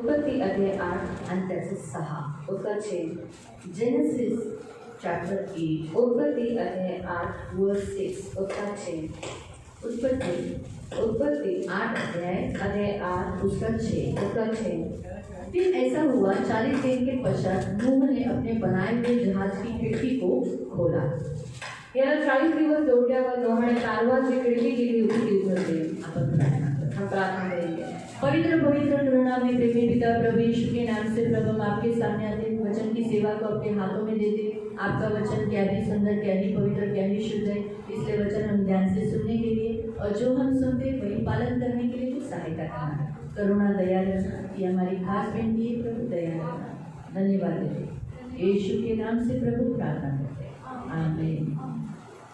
उत्पत्ती अध्याय 8 आणि त्याचे 6 उत्तर 6 जेनेसिस चैप्टर 8 उत्पत्ति अध्याय 8 वर्स 6 उत्तर 6 उत्पत्ति 8 अध्याय 8 उसका 6 उत्तर 6 फिर ऐसा हुआ 40 दिन के पश्चात नूह ने अपने बनाए हुए जहाज की खिड़की को खोला। याला 40 दिवस जोडल्यावर नोहाने तारवाची खिडकी केली होती ती उघडली। आपण प्रार्थना करेंगे। पवित्र पवित्र करुणामय प्रेमी पिता प्रभु यीशु के नाम से प्रभु हम आपके सामने आते हैं, वचन की सेवा को अपने हाथों में देते हैं। आपका वचन क्या ही सुंदर, क्या ही पवित्र, क्या ही शुद्ध है, इसलिए वचन हम ध्यान से सुनने के लिए और जो हम सुनते वही पालन करने के लिए कुछ सहायता करना, करुणा दया रखना, ये हमारी खास विनती है प्रभु, दया रखना। धन्यवाद देते यीशु के नाम से प्रभु प्रार्थना करते हैं, आमीन।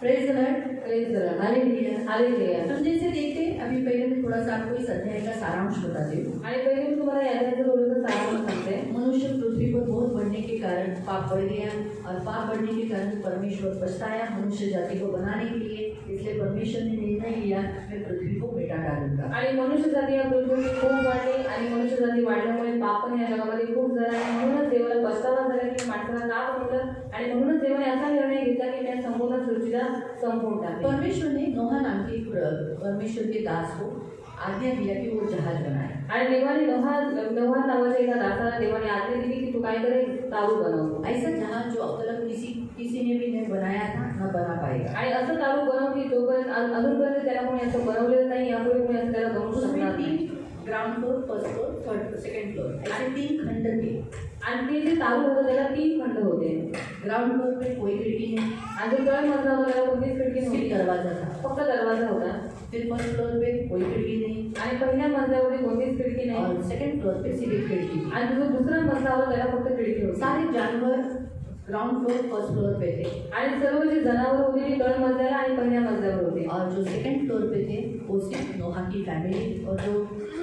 Praise the Lord, praise the Lord, hallelujah hallelujah. हम जैसे देखते अभी पहले मैं थोड़ा सा आपको इस अध्याय का सारांश बताती हूँ। आणि पहिले मी तुम्हाला याच्याचं थोडंसं सारांश सांगते। मनुष्य पृथ्वी पर बहुत बढ़ने के कारण पाप बढ़ गया और पाप बढ़ने के कारण परमेश्वर पछताया मनुष्य जाति को बनाने के लिए, इसलिए परमेश्वर ने निर्णय लिया मैं पृथ्वी को मिटा डालूंगा। आणि मनुष्य जाती या पृथ्वीवर खूप वाढली आणि मनुष्य जाती वाढल्यामुळे पापन या जगामध्ये खूप झाला आणि म्हणूनच देवाला पछतावा झाला की माणसाला का बनवलं आणि म्हणूनच देवाने असा निर्णय घेतला की त्या संपूर्ण सृष्टीला संपूर्ण टाकले। परमेश्वर ने नोहा नाम के परमेश्वर के दास को आज्ञा दिया कि वो जहाज बनाए आणि देवाने नोहा नावाच्या एका दासाला देवाने आज्ञा दिली की तू काय करे, तारू बनव। ऐसा जहाज जो अब तक किसी ने भी नहीं बनाया था न बना पाएगा। आणि असं तारू बनव की जोपर्यंत अजूनपर्यंत त्याला कोणी असं बनवलेलं नाही, यापुढे कोणी असं त्याला बनवू शकणार नाही। Ground floor, first floor, third second floor ऐसे 3 खंड थे। आणि ते जे तारू होतं त्याला 3 खंड होते। ग्राउंड फ्लोर पे कोई खिड़की नहीं, आणि जो तळ मजला होता त्याला कोणतीच खिडकी सिर्फ नव्हती, दरवाजा था। फक्त दरवाजा होता। फिर फर्स्ट फ्लोर पे कोई खिड़की नहीं आणि पहिल्या मजल्यावरती कोणतीच खिडकी नाही और सेकंड फ्लोर पे सिर्फ खिड़की थी। आणि जो दुसरा मजला होता त्याला फक्त खिडकी होती। सारे जानवर ग्राउंड फ्लोर, फर्स्ट फ्लोर पे थे आणि सर्व जे जनावर होते ते तळ मजल्याला आणि पहिल्या मजल्यावर होते। और जो सेकंड फ्लोर पे थे वो सिर्फ नोहा की फैमिली और जो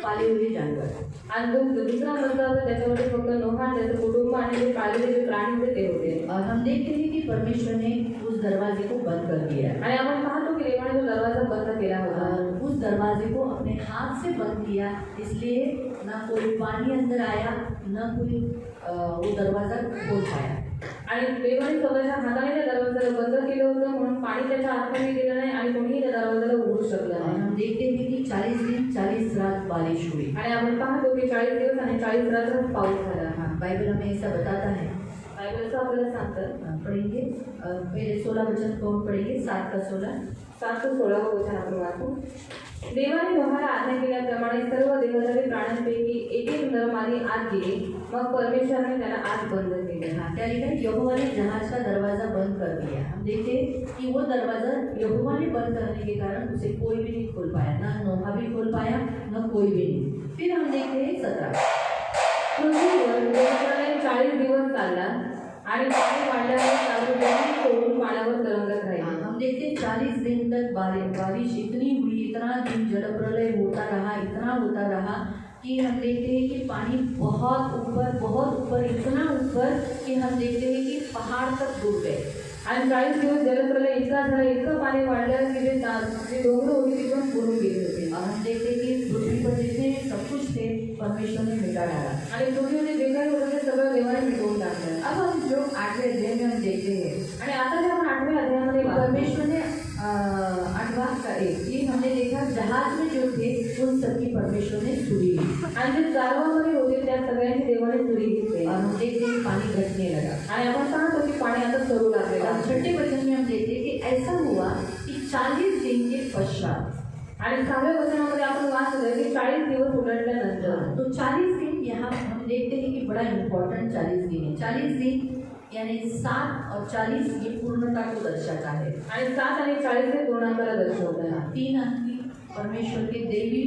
पाले हुए जानवर। आणि जो दुसरा मजला होता त्याच्यामध्ये फक्त नोहा, त्याचं कुटुंब आणि जे पाळलेले जे प्राणी होते ते होते। और हम देखते हैं कि परमेश्वर ने उस दरवाजे को बंद कर दिया आणि आपण पाहतो की देवाने जो दरवाजा बंद केला होता और उस दरवाजे को अपने हाथ से बंद किया, इसलिए ना कोई पानी अंदर आया न कोई वो दरवाजा खोल पाया। आणि देवाने स्वतःच्या हाताने त्या दरवाजाला बंद केलं होतं म्हणून पाणी त्याच्या आतमध्ये गेलं नाही आणि कोणीही त्या दरवाजाला उघडू शकलं और नाही। हम देखते हैं कि 40 दिन 40 रात बारिश हुई। आणि आपण पाहतो की 40 दिवस आणि 40 रात्र पाऊस झाला। हाँ, बाइबल हमें ऐसा बताता है। बायबल असं आपल्याला सांगतं। पढ़ेंगे पहले 16 वचन को हम पढ़ेंगे, 7 का 16। 7 ते 16 वचन आपण वाचू। देवाने नोहाला आज्ञा केल्याप्रमाणे सर्व देवतांनी प्राण्यांपैकी एक नरमादी आत गेले, मग परमेश्वराने त्याला आत बंद केले। हाँ, क्या लिखा है? यहोवा ने जहाज का दरवाजा बंद कर दिया। हम देखते हैं कि वो दरवाजा यहोवा ने बंद करने के कारण उसे कोई भी नहीं खोल पाया, ना नोहा भी खोल पाया न कोई भी नहीं। फिर हम देखते हैं 17। पृथ्वीवर देवाने 40 दिवस चालला आणि पाणी वाढल्यावर तारू जमीन सोडून पाण्यावर तरंगत राहिली। हम देखते हैं 40 दिन तक बारिश इतनी हुई, इतना दिन जल प्रलय होता रहा, इतना होता रहा कि हम देखते हैं कि पानी बहुत ऊपर, इतना ऊपर कि हम देखते हैं कि पहाड़ तक डूब गए। आणि 40 दिवस जलप्रलय इतका झाला, इतकं पाणी वाढलं की जे डोंगर होती ती पण बुडून गेली होती। और हम देखते हैं कि पृथ्वी पर जितने सब कुछ थे परमेश्वर ने मिटा डाला आणि पृथ्वीमध्ये जे काही होतं ते सगळं देवाने मिटवून टाकलं। अब हम जो 8वें अध्याय में हम देखते हैं आणि आता जे आपण 8व्या अध्यायामध्ये परमेश्वर ने 8वां का 1 ये हमने देखा जहाज में जो थे उन सबकी परमेश्वर ने सुरी ली आणि जे जारवामध्ये होते त्या सगळ्यांची देवाने सुरी घेतली। और हम देखते हैं पानी घटने लगा आणि आपण पाहतो की पाणी आता सरू लागलेलं और आहे। 6ठे वचन में हम देखते हैं कि ऐसा हुआ कि 40 दिन के पश्चात आणि 6व्या वचनामध्ये आपण वाचलं की 40 दिवस उलटल्यानंतर तो 40 दिन यहाँ हम देखते हैं कि बड़ा इम्पोर्टेंट 40 दिन है। 40 दिन यानी 7 और 40 ये पूर्णता को दर्शाता है आणि 7 आणि 40 हे पूर्णांकाला दर्शवतात। 3 अंक परमेश्वर के दैवी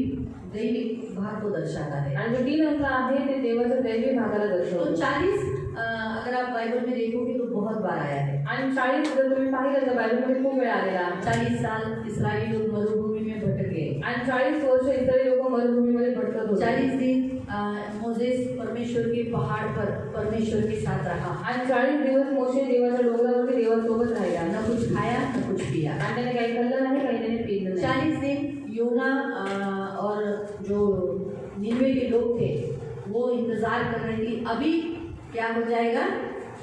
भाग को दर्शाता है आणि जो 3 अंक आहे ते देवाच्या दैवी भागाला तो दर्शवतात। 40 अगर आप बाइबल में देखोगे तो बहुत बार आया है। आणि 40 जर तुम्ही पाहिलं तर बायबलमध्ये खूप वेळा आलेला। 40 साल इस्राएली लोग मरुभूमि में भटके आणि 40 वर्ष इस्रायली लोक मरुभूमीमध्ये भटकत होते। 40 दिन मोसेस परमेश्वर के पहाड़ पर परमेश्वर के साथ रहा आणि 40 दिवस मोशे देवाच्या डोंगरावरती देवासोबत राहिला। न कुछ खाया न कुछ पिया। आणि त्याने काही खाल्लं नाही, काही त्याने पिलं नाही। 40 दिन योना और जो निनवे के लोग थे वो इंतजार कर रही थी, अभी क्या हो जाएगा,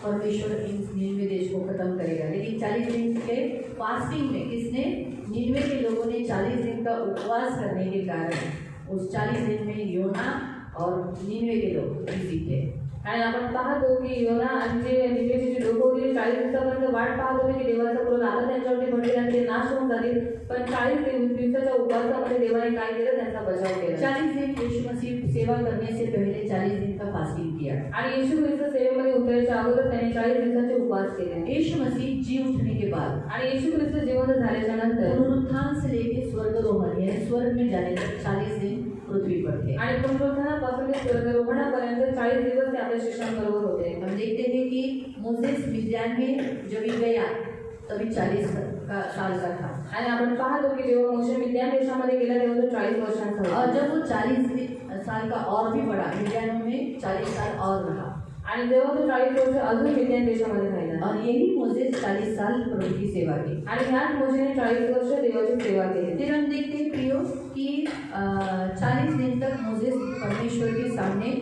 परमेश्वर इन निन्वे देश को खत्म करेगा। लेकिन 40 दिन के फास्टिंग में किसने, निन्वे के लोगों ने 40 दिन का उपवास करने के कारण उस 40 दिन में योना और निन्वे के लोग बिजी थे। आणि आपण पाहतो की योना आणि जे निन्वेची जी लोक होती 40 दिवसापर्यंत वाट पाहत होते की देवाचा क्रोध आता त्यांच्यावरती पडेल आणि ते नाश होऊन जातील, पण 40 दिवसाच्या उपवासामध्ये देवाने काय केलं, त्यांचा बचाव केला। 40 दिन यीशु मसीह सेवा करने से पहले 40 दिन का फास्टिंग किया आणि येशू ख्रिस्त सेवेमध्ये उतरायच्या अगोदर त्याने 40 दिवसाचे उपवास केले। यीशु मसीह जी उठने के बाद आणि येशू ख्रिस्त जिवंत झाल्याच्या नंतर पुनरुत्थान से लेकर स्वर्गरोहण यानी स्वर्ग में जाने तक 40 दिन पृथ्वी पर थे। आणि पुनरुत्थानापासून ते स्वर्गारोहणापर्यंत 40 दिवस ते आपल्या शिष्यांबरोबर होते। हम देखते हैं कि मोसेस मिद्यान में जब गया तभी 40 साल का था आणि आपण पाहतो की जेव्हा मोशे मिद्यान देशामध्ये गेला तेव्हा तो 40 वर्षांचा होता। और जब वो 40 साल का और भी बढ़ा, मिद्यानों में 40 साल और रहा आणि जेव्हा तो 40 वर्ष अजून मिद्यान देशामध्ये राहिला और यही मोसेस 40 साल प्रभु की सेवा की आणि ह्याच मोशेने 40 वर्ष देवाची सेवा केली। फिर हम देखते हैं प्रियो कि 40 दिन तक मोसेस परमेश्वर के सामने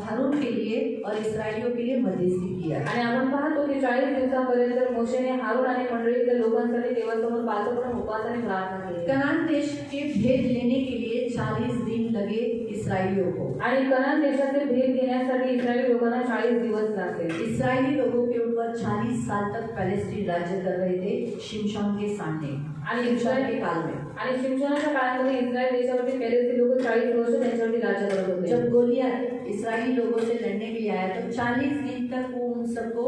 हारून के लिए और इस्राएलियों के लिए मध्यस्थी किया आणि आपण पाहतो की 40 दिवसापर्यंत मोशेने हारून आणि मंडळीतल्या लोकांसाठी देवासमोर पालकपणे उपवास आणि प्रार्थना केली। कनान देश के भेद लेने के लिए 40 दिन लगे इस्राएलियों को आणि कनान देशाचे भेद घेण्यासाठी इस्रायली लोकांना 40 दिवस लागले। इस्राएली लोगों के ऊपर 40 साल तक पैलेस्टीन राज्य कर रहे थे शिमशोन के सामने आणि शिमशोन के काल में। आणि शिमशोनाच्या काळामध्ये इस्रायल देशावरती पहले लोक 40 वर्ष त्यांच्यावरती राज्य करत होते। जब गोलियत इस्राएली लोगों से लड़ने के लिए आया तो 40 दिन तक वो उन सबको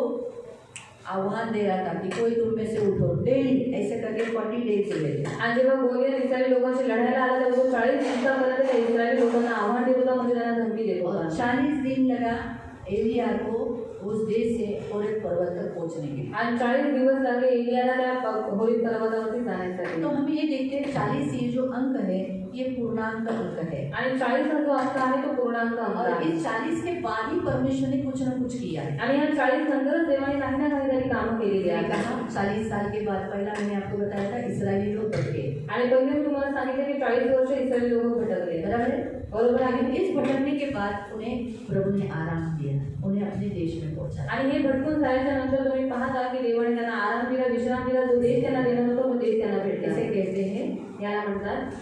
आह्वान दे रहा था कि कोई तुम में से उठो, डेली ऐसे करके 40 डेज चले थे। आणि जेव्हा गोलियत इस्रायली लोकांशी लढायला आला तेव्हा तो 40 दिवसापर्यंत त्या इस्रायली लोकांना आव्हान देत होता, म्हणजे त्यांना धमकी देत होता। 40 दिन लगा एलिया को उस देश से होरेब पर्वत तक पहुंचने के लिए आणि 40 दिवस लागले एलियाला त्या होरेब पर्वतावरती जाण्यासाठी। तो हम ये देखते हैं 40 ये जो अंक है ये पूर्णांक अंक है आणि 40 का जो अंक आहे तो पूर्णांक अंक और आहे। इस 40 के बाद ही परमेश्वर ने कुछ न कुछ किया है। आणि या 40 नंतरच देवाने काही ना काहीतरी कामं केलेली मैंने आहेत। कहा 40 साल के बाद पहला मैंने आपको बताया था इस्राएली लोग भटके, आणि पहिले मी तुम्हाला सांगितले की 40 वर्ष इस्रायली लोक भटकले, बराबर है? बरोबर आहे। लेकिन इस भटकने के बाद उन्हें प्रभु ने आराम दिया, उन्हें अपने देश में पहुंचा। आणि हे भटकून झाल्याच्या नंतर तुम्ही पाहता की देवाने त्यांना आराम दिला, विश्राम दिला, जो देश त्यांना देणार होता तो देश त्यांना भेटला। इसे कहते हैं याला म्हणतात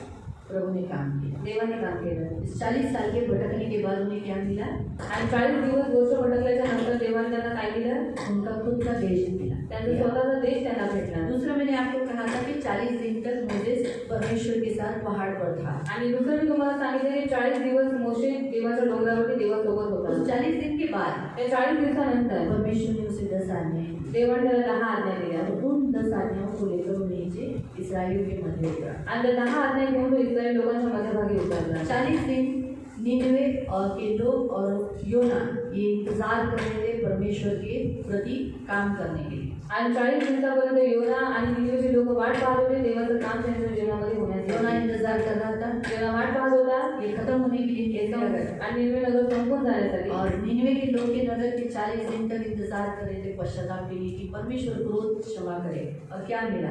प्रभु ने काम किया। देवाने काम केलं। इस 40 साल के भटकने के बाद उन्हें क्या मिला? आणि 40 दिवस वर्ष भटकल्याच्या नंतर देवाने त्यांना काय केलं? उनका खुद का देश मिला, त्यांचा स्वतःचा देश त्यांना भेटला। दूसरा मैंने आपको कहा था कि 40 दिन तक मोसेस परमेश्वर के साथ पहाड़ पर था। आणि दुसरं मी तुम्हाला सांगितलं की 40 दिवस मोशे देवाच्या डोंगरावरती देवासोबत होता। उस 40 दिन के बाद त्या 40 दिवसानंतर परमेश्वर ने उसे 10 आज्ञाएं दी देवाने त्याला 10 आज्ञा दिल्या और उन 10 आज्ञाओं को लेकर वो नीचे इस्राएलियों के मध्य उतरा। आणि त्या 10 आज्ञा घेऊन तो इस्रायल लोकांच्या मध्यभागी उतरला। 40 दिन निन्वे के लोग और योना ये इंतजार कर रहे थे परमेश्वर के प्रति काम करने के लिए। आणि 40 दिवसापर्यंत योना आणि निन्वेचे लोक वाट पाहत होते देवाचं काम त्यांच्या जीवनामध्ये होण्यासाठी। योना इंतजार कर रहा था, योना वाट पाहत होता ये खत्म होने के लिए कैसे नगर, आणि निन्वे नगर संपून जाण्यासाठी। और निन्वे के लोग के नगर के 40 दिन तक इंतजार कर रहे थे पश्चाताप के लिए कि परमेश्वर क्रोध क्षमा करे। और क्या मिला?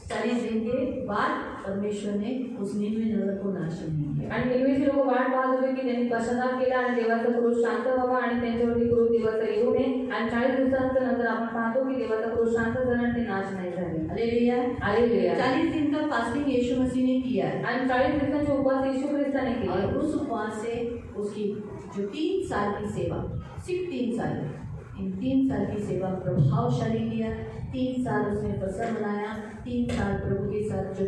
40 दिन के बाद परमेश्वर ने उस निन्वे नगर को नाश नहीं किया। आणि निन्वेची लोक वाट पाहत होते की त्यांनी पश्चाताप केला आणि देवाचा क्रोध शांत व्हावा आणि त्यांच्यावरती क्रोध देवाचा येऊ नये। आणि 40 दिवसानंतर आपण पाहतो की देवाचा क्रोध शांत झाला आणि ते नाश नाही झाले। Hallelujah, hallelujah. 40 दिन का फास्टिंग यीशु मसीह ने किया आणि 40 दिवसांचे उपवास येशू ख्रिस्ताने केले। और उस उपवास से उसकी जो 3 साल की सेवा, सिर्फ 3 साल, इन 3 साल की सेवा प्रभावशाली किया। 3 साल उसने फसह मनाया, 3 साल प्रभु के साथ जो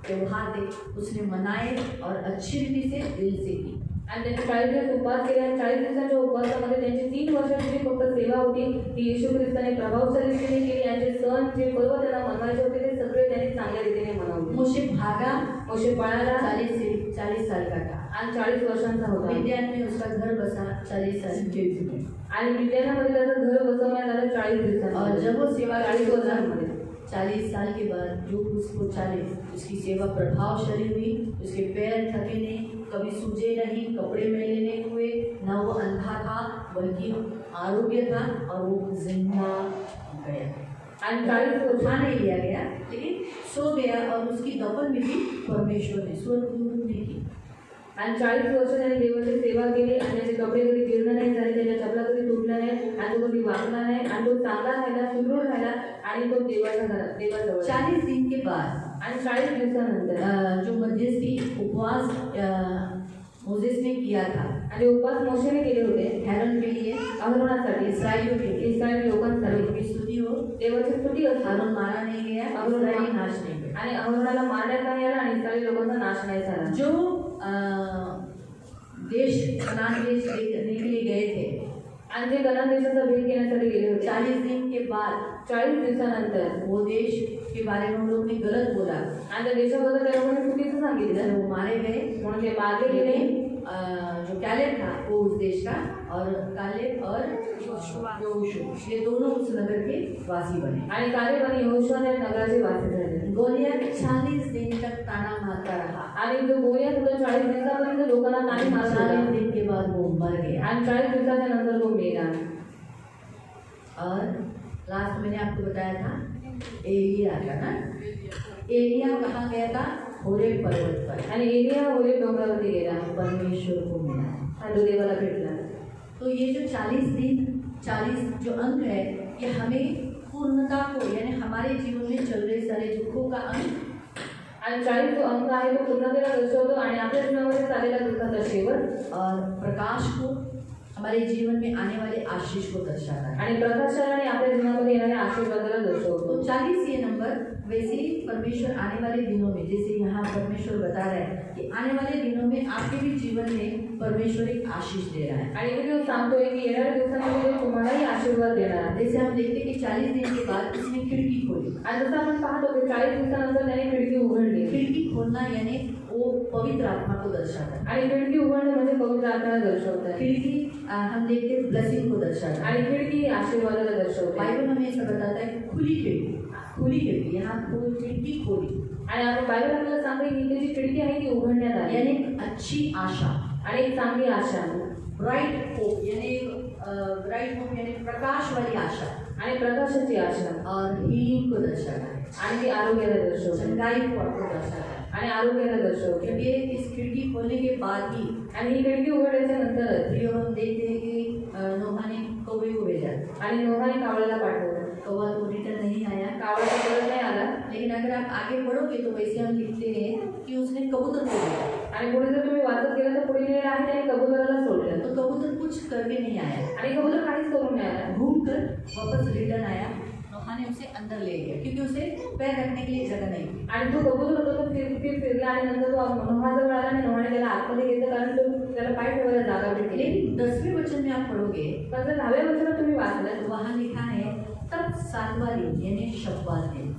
त्योहार थे उसने मनाए और अच्छी रीति से दिल से की। आणि त्यांनी 40 दिवस उपवास केले आणि 40 दिवसाच्या उपवासामध्ये त्यांची 3 वर्षाची जी फक्त सेवा होती ती येशू ख्रिस्ताने प्रभावशाली रीतीने केली। आणि सण जे पर्व त्यांना मनवायचे होते ते सगळे त्यांनी चांगल्या रीतीने मनवले। मोशे भागा, मोशे पळाला, 40 साल का था आणि 40 वर्षांचा होता। मिद्यान में उसका घर बसा 40 साल के में, आणि मिद्यानामध्ये त्याचं घर बसवण्यात आलं 40 दिवसांमध्ये। और जब वो सेवा 40 वर्षांमध्ये 40 साल के बाद जो उसको 40 उसकी सेवा प्रभावशाली हुई, उसके पैर थके नहीं, कभी सूजे नहीं, कपड़े मैले नहीं हुए, ना वो अंधा था बल्कि आरोग्य था और वो जिंदा गया। आणि 40 उठा नहीं लिया गया लेकिन सो गया और उसकी दफन विधि परमेश्वर ने स्वर्गदूत ने की। आणि 40 वर्ष त्यांनी देवाची सेवा केली आणि त्याची वाचला नाही आणि तो चांगला राहिला, सुदृढ राहिला आणि तो देवाजवळ 40 दिन के बाद आणि 40 दिवसानंतर जो मध्यस्थी उपवास मोसेस ने किया था आणि उपवास मोशेने केले होते हेरोन के लिए, अहरोनासाठी, इस्राएलियों के लिए, इस्रायली लोकांसाठी की स्तुति हो। देवाची स्तुती असते. हारून मारा नहीं गया, हारून इस्राएली नाश नहीं हुए। आणि अहरोनाला मारण्यात नाही आला आणि इस्रायली लोकांचा नाश नाही झाला. जो देश कनान देश देखने के लिए गए थे आणि जे कनान देशाचा भेट घेण्यासाठी गेले होते 40 दिन के बाद 40 दिवसानंतर वो देश के बारे में उन लोगों ने गलत बोला, आणि त्या देशाबद्दल त्या लोकांनी चुकीचं सांगितलं वो मारे गए। म्हणून ते मारले गेले. जो कैलेब था वो उस देश का, और कालेब और योशुआ ये दोनों उस नगर के वासी बने। आणि कालेब आणि यहोशुआ या नगराचे वासी झाले. गोलियत 40 दिन तक ताना मारता रहा आणि जो गोलियत होता 40 दिवसापर्यंत लोकांना नाही मारत 40 होता दिन के बाद वो मर गया। आणि 40 दिवसाच्या नंतर तो मेला. और लास्ट मैंने आपको बताया था एलिया का ना, एलिया कहाँ गया था? होरेब पर्वत पर, आणि एलिया होरेब डोंगरावरती गेला परमेश्वर को मिला आणि तो देवाला भेटला. तो ये जो 40 दिन 40 जो अंक है ये हमें पूर्णता को, यानी हमारे जीवन में चल रहे सारे दुखों का अंत आणि 40 जो अंक आहे तो पूर्णतेला दर्शवतो आणि आपल्या जीवनामध्ये चाललेला दुःखाचा शेवट और प्रकाश को, हमारे जीवन में आने वाले आशीष को दर्शाता है। आणि प्रकाशाने आपल्या जीवनामध्ये येणाऱ्या आशीर्वादाला दर्शवतो. तो 40 ये नंबर, वैसे ही परमेश्वर आने वाले दिनों में, जैसे यहाँ परमेश्वर बता रहा है कि आने वाले दिनों में आपके भी जीवन में परमेश्वर एक आशीष दे रहा है। आणि इथे तो सांगतोय की येणाऱ्या दिवसांमध्ये तुम्हालाही आशीर्वाद देणार आहे. जैसे हम देखते हैं कि 40 दिन के बाद उसने खिड़की खोली। आणि जसं आपण पाहतो की 40 दिवसानंतर त्याने खिडकी उघडली. खिड़की खोलना यानी वो पवित्र आत्मा को दर्शाता है। आणि खिडकी उघडणे म्हणजे पवित्र आत्म्याला दर्शवत आहे. खिड़की हम देखते हैं ब्लेसिंग को दर्शाता है। आणि खिडकी आशीर्वादाला दर्शवते. बाइबल हमें ऐसा बताता है खुली खिड़की, खुली खिड़की, यहाँ खिड़की खोली आणि आपण बायबल आपल्याला सांगते की इथे जी खिडकी आहे ती उघडण्यात आली यानी अच्छी आशा, आणि एक चांगली आशा ब्राइट होप, यानी ब्राइट होप यानी प्रकाश वाली आशा, आणि प्रकाशाची आशा और हीलिंग को दर्शाता है, आणि ती आरोग्याला दर्शवते. चंगाई को आपको दर्शाता है। आणि आरोग्याला दर्शवते. क्योंकि इस खिड़की खोलने के बाद ही आणि ही खिडकी उघडल्याच्या नंतर प्रियो हम देखते हैं कि नोहा ने कौवे को भेजा, आणि नोहाने कावळ्याला पाठवलं. कौवा तो रिटर्न नहीं आया, कावळा तो परत नाही आला. लेकिन अगर आप आगे बढ़ोगे तो वैसे हम लिखते हैं कि उसने कबूतर को भेजा, आणि पुढे जर तुम्ही वाचत गेला तर पुढे लिहिलेलं आहे त्याने कबुतराला सोडलं. तो कबूतर कुछ करके नहीं आया, आणि कबूतर काहीच करून नाही आला. घूम कर वापस रिटर्न आया। नोहा ने उसे अंदर ले गया क्योंकि उसे पैर रखने के लिए जगह नहीं थी। आणि तो कबूतर होता तो फिरला आणि नंतर तो नोहाजवळ आला आणि नोहाने त्याला आतमध्ये घेतलं कारण तो त्याला पाय ठेवायला जागा भेटली. लेकिन 10वें वचन में आप पढ़ोगे पण जर 10व्या वचनात तुम्ही वाचलं तो वहाँ लिखा है तब 7वां दिन यानी शब्बात दिन,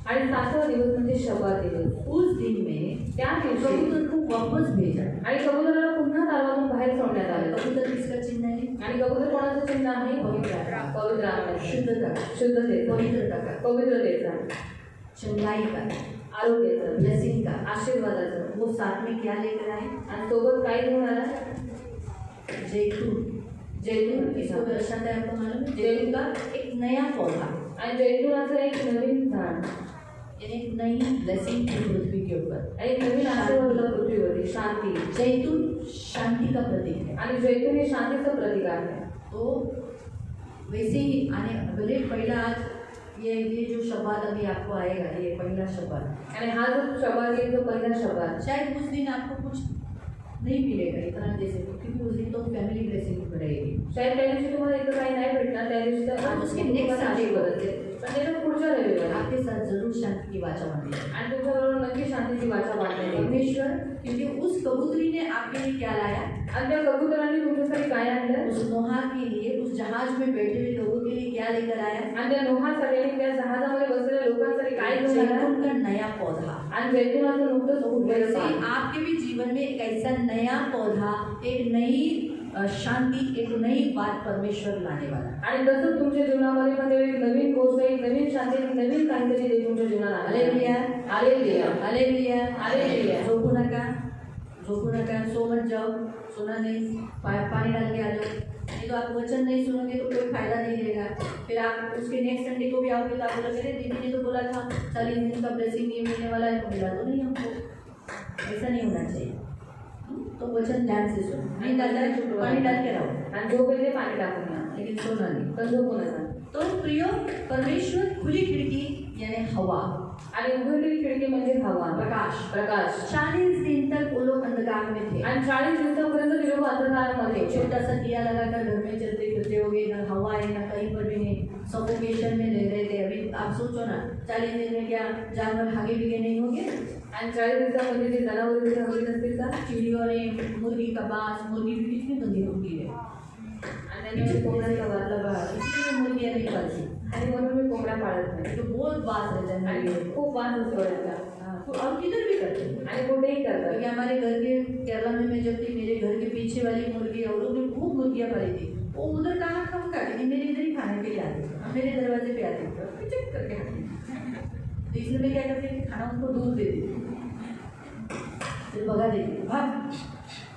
आणि 7वा दिवस म्हणजे शब्बात दिवस. उस दिन में त्या दिवशी कबूतर को वापस भेजा। आणि कबुतराला पुन्हा तालवातून बाहेर सोडण्यात आलं. कबूतर किसका चिन्ह है? आणि कबूतर कोणाचं चिन्ह आहे? पवित्र आत्मा, पवित्र आत्म्याचं. शुद्धता, शुद्धतेचा, पवित्रता का, पवित्रतेचा, चंगाई का, आरोग्याचं, ब्लेसिंग का, आशीर्वादाचं. वो साथ में क्या लेकर आए? आणि सोबत काय घेऊन आला? जैतून। जैतून किसको दर्शाता है आपको मालूम है? जैतून का एक नया पौधा, आणि जैतूनाचं एक नवीन झाड, यानी एक नई ब्लेसिंग थी पृथ्वी के ऊपर, एक नवीन आशीर्वाद होता पृथ्वीवरती, शांती. जैतून शांति का प्रतीक है। आणि जैतून हे शांतीचं प्रतीक आहे. तो वैसे ही आने भले पहला आज ये जो शब्बात अभी आपको आएगा, ये पहला शब्बात, आणि हा जो शब्बात आहे जो पहिला शब्बात, शायद उस दिन आपको कुछ नहीं मिलेगा इतना जैसे, क्योंकि उस दिन तो फैमिली ब्लेसिंग रहेगी, शायद त्या दिवशी तुम्हाला इथं काही नाही भेटणार. त्या दिवशी तर उसके नेक्स्ट आशीर्वाद आहे. पण त्याच्या पुढच्या रविवारी आपके साथ जरूर शांति की वाचा बांधेगी। आणि तुमच्याबरोबर नक्की शांतीची वाचा बांधली. परमेश्वर क्योंकि उस कबूतरी ने आपके लिए क्या लाया, आणि त्या कबुतरांनी तुमच्यासाठी काय आणलं? उस नोहा के लिए, उस जहाज में बैठे हुए लोगों के लिए क्या लेकर आया? आणि त्या नोहासाठी आणि त्या जहाजामध्ये बसलेल्या लोकांसाठी काय घेऊन आला? जैतून का नया पौधा। आणि जैतूनाचं नुकतंच उगलेलं वैसे पान. आपके भी जीवन में एक ऐसा नया पौधा, एक नई शांति, एक नई बात परमेश्वर लाने वाला है। आणि तसंच तुमच्या जीवनामध्ये पण ते एक नवीन गोष्ट, एक नवीन शांती, एक नवीन काहीतरी ते तुमच्या जीवनात आलं. Hallelujah, hallelujah, hallelujah, hallelujah. झोपू नका, झोपू नका, सो मत जाओ, सोना नहीं, पानी डाल के आ जाओ, नहीं तो आप वचन नहीं सुनोगे तो कोई फायदा नहीं रहेगा। फिर आप उसके नेक्स्ट संडे को भी आओगे तो आप बोलोगे अरे दीदी ने तो बोला था 40 दिन का ब्लेसिंग ये मिलने वाला है, तो मिला तो नहीं हमको। ऐसा नहीं होना चाहिए। तो वचन ध्यान से सुनो, नींद आता है पानी डाल के रहो, आणि झोप येते पाणी टाकून या, लेकिन सोना नहीं। पण झोपू नका. तो प्रियो, परमेश्वर खुली खिड़की यानी हवा, आणि उघडलेली खिडकी म्हणजे हवा, प्रकाश. 40 दिन तक वो लोग अंधकार में थे। आणि 40 दिवसापर्यंत ते लोक अंधकारामध्ये. छोटा सा दिया लगाकर घर में चलते फिरते होगे, ना हवा है ना कहीं पर भी नहीं, सफोकेशन में रह रहे थे। अभी आप सोचो ना 40 दिन में क्या जानवर हागे बिगे नहीं होंगे? आणि 40 दिवसामध्ये जे जनावर तिथे हवली नसतील का? चिड़ियों ने मुर्गी का बास, मुर्गी भी कितनी गंदी होती है, आणि त्याने कोंबड्याचा वास लगा. इसलिए मुर्गियाँ नहीं पालती, आणि म्हणून मी कोंबड्या पाळत नाही. तो बहुत बास रहता है आणि मुर्गी। खूप वास असतो त्याचा. और किधर भी करते हैं, आणि कुठेही करतात. क्योंकि हमारे घर के केरला में मैं जब थी, मेरे घर के पीछे वाली मुर्गी और लोग ने खूब मुर्गियाँ पाली थी। वो उधर कहाँ कम काटी थी, मेरे इधर ही खाने के लिए आती थी, मेरे दरवाजे पे आती थी, और चेक करके आती थी। तो इसलिए मैं क्या करती थी, खाना उनको दूर दे देती थी, फिर भगा देती थी, भाग,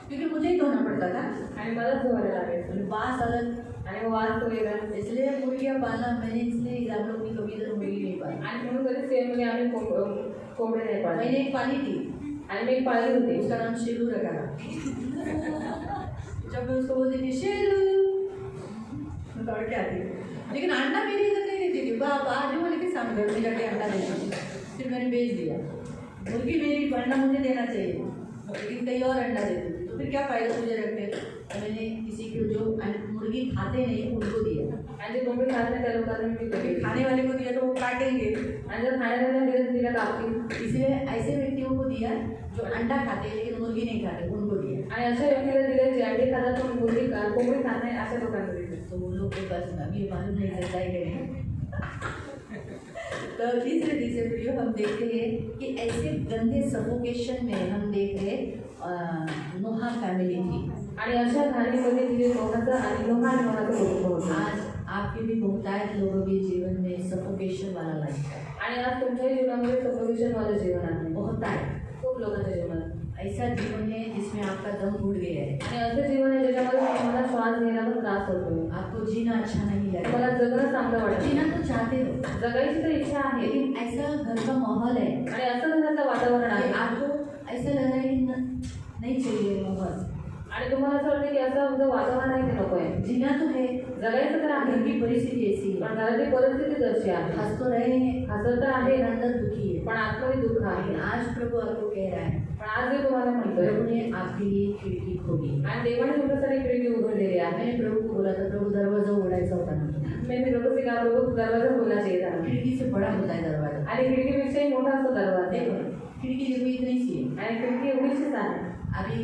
क्योंकि मुझे ही धोना पड़ता था आणि मलाच धुवायला लागायचं. और बास अलग, आणि मग वास तो वेगळा. इसलिए मुर्गियाँ पालना मैंने, इसलिए ग्राम लोग ने कभी इधर मुर्गी नहीं पाली। आणि म्हणून कधी सेममध्ये आम्ही कोंबडे नाही पाळले. मैंने एक पाली थी, आणि मी एक पाळली होती. उसका नाम शेलू रखा था। जब मैं उसको बोलती थी शेलू, मैं दौड़ के आती थी, लेकिन अंडा मेरे इधर नहीं देती थी। बाप आज बोले कि शाम घर में जाके अंडा देती थी, फिर मैंने बेच दिया। मुर्गी मेरी अंडा मुझे देना चाहिए, लेकिन कहीं और अंडा देती थी, तो फिर क्या फायदा मुझे रखते। तो मैंने किसी को जो मुर्गी खाते नहीं उनको दिया, आणि जे कोंबडी खात नाही त्या लोकांना मी क्योंकि विकते. खाने वाले को दिया तो वो काटेंगे, आणि जर खाण्याला दिलं तिला कापतील. इसलिए ऐसे व्यक्तियों को दिया जो अंडा खाते हैं लेकिन मुर्गी नहीं खाते, उनको दिया। आणि अशा व्यक्तीला दिले जे अंडे खातात पण कोंबडी खात नाही अशा लोकांना दिले. तो वो लोग के पास अभी मालूम नहीं चलता है कि नहीं। तो तीसरे वीडियो हम देखते हैं कि ऐसे गंदे सफोकेशन में हम देख रहे नोहा फैमिली थी। आणि अशा घाणीमध्ये तिथे नोहाचा आणि नोहाचं कुटुंब होतं. आज आपके भी बहुतायत लोगों के जीवन में सफोकेशन वाला लाइफ है, आणि आज तुमच्याही जीवनामध्ये सफोकेशन वालं जीवन आहे. बहुतायत खूप लोकांच्या जीवनात ऐसा जीवन है जिसमें आपका दम घुट गया है, आणि असं जीवन आहे ज्याच्यामध्ये तुम्हाला श्वास घेण्याला पण त्रास होतो. आपको जीना अच्छा नहीं लगता, तुम्हाला जगणं चांगलं वाटतं, जीना तो चाहते हो, जगायची तर इच्छा आहे, लेकिन ऐसा घर का माहौल है, आणि असं घराचं वातावरण आहे. आपको ऐसा लग रहा है कि नहीं चाहिए माहौल, आणि तुम्हाला असं वाटतं की असं जो वातावरण आहे ते नको आहे. जीना तो है, जगायचं तर आहे, घर की परिस्थिति ऐसी है, पण घराची परिस्थिती तशी आहे. हंस तो रहे हैं, हसत तर आहे, अंदर दुखी है, पण आतमध्ये दुःख आहे. लेकिन आज प्रभु आपको कह रहा है, पण आज मी तुम्हाला म्हणतोय प्रभु ने आपके लिए खिड़की खोली। आणि देवाने तुमच्यासाठी खिडकी उघडलेली आहे. मैंने प्रभु को बोला था, प्रभु दरवाजा उड़ायचा होता ना, मी प्रभू से कहा प्रभू दरवाजा खोलना चाहिए था. खिड़की से बड़ा होता है दरवाजा, आणि खिडकीपेक्षाही मोठा असतो दरवाजा. देखो खिड़की देखो इतनी सी है, आणि खिडकी एवढीशीच आहे. अभी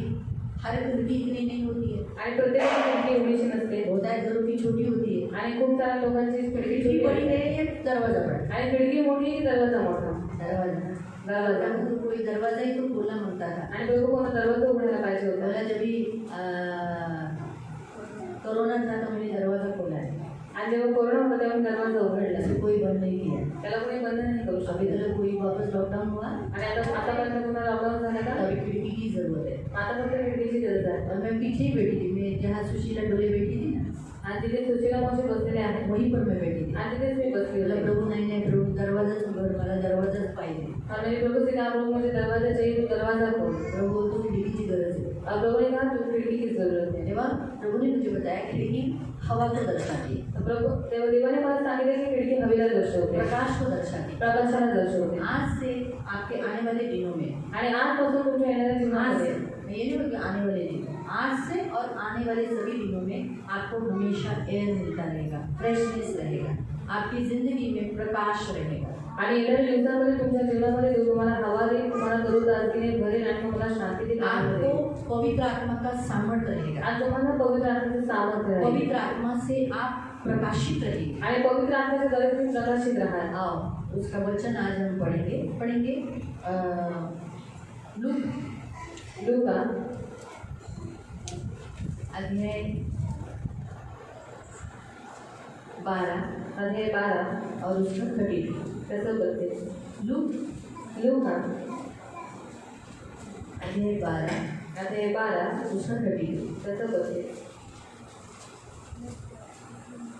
हर खिड़की इतनी नहीं होती है, आणि प्रत्येकाची खिडकी एवढीशी नसते. होता है घरों की छोटी होती है, आणि खूप साऱ्या लोकांची खिडकी खिड़की छोटी बड़ी आहे. है या दरवाजा बड़ा, आणि खिडकी मोठी की दरवाजा मोठा. दरवाजा दरवाजा. तो कोई दरवाजा ही तो खोलना मांगता था। आणि प्रभू कोणता दरवाजा उघडायला पाहिजे होता. बोला जब भी कोरोना था तो मैंने दरवाजा खोला है, आणि जेव्हा कोरोना होता तेव्हा मी दरवाजा उघडला. ऐसे कोई बंद नहीं किया। त्याला कोणी बंद नाही करू अभी शकत. तक कोई वापस लॉकडाउन हुआ, आणि आतापर्यंत पुन्हा लॉकडाऊन झालं का अभी खिड़की की जरूरत है। आता फक्त खिडकीची गरज आहे. और मैं पीछे ही बैठी थी, मैं जहाँ सुशीला डोले बैठी थी ना, आणि तिथे सुशीला मावशी बसलेले आहेत. वहीं पर मैं बैठी थी। आणि तिथेच मी बसली बोला होती. प्रभु नहीं प्रभु दरवाजाच उघड, मला दरवाजाच पाहिजे। और मेरे प्रभु से कहा प्रभु मुझे दरवाजा चाहिए, तो दरवाजा खोल. प्रभु बोलतो खिड़कीची गरज है। और प्रभु ने कहा तो खिड़की की जरूरत है. तेव्हा प्रभु ने मुझे बताया खिड़की हवा को दर्शाती है, तो प्रभु तेव्हा देवाने मला सांगितले की खिडकी हवेला दर्शवते, प्रकाश को दर्शाती है। प्रकाशाला दर्शवते. आज से आपके आने वाले दिनों में, आणि आजपासून तुमच्या येणाऱ्या आज से, जीवनामध्ये, मैं ये नहीं बोलूँगी आने वाले दिनों, आज से और आने वाले सभी दिनों में आपको हमेशा एयर मिलता रहेगा, फ्रेशनेस रहेगा, आपकी जिंदगी में प्रकाश रहेगा। आणि येणाऱ्या दिवसांमध्ये तुमच्या जीवनामध्ये जो तुम्हाला हवा देईल, तुम्हाला तरोताजगीने भरेल आणि तुम्हाला शांती देईल. आपको पवित्र आत्मा का सामर्थ्य रहेगा, आणि तुम्हाला पवित्र आत्म्याचे सामर्थ्य राहील. पवित्र आत्मा से आप प्रकाशित रहिए। आणि पवित्र आत्म्याच्या द्वारे तुम्ही प्रकाशित राहाल. आओ उसका वचन आज हम पढ़ेंगे लूका अध्याय 12 अध्याय 12 और उसका 32। त्याचं 32. लूका अध्याय 12 अध्याय 12 उसका 32। त्याचं 32.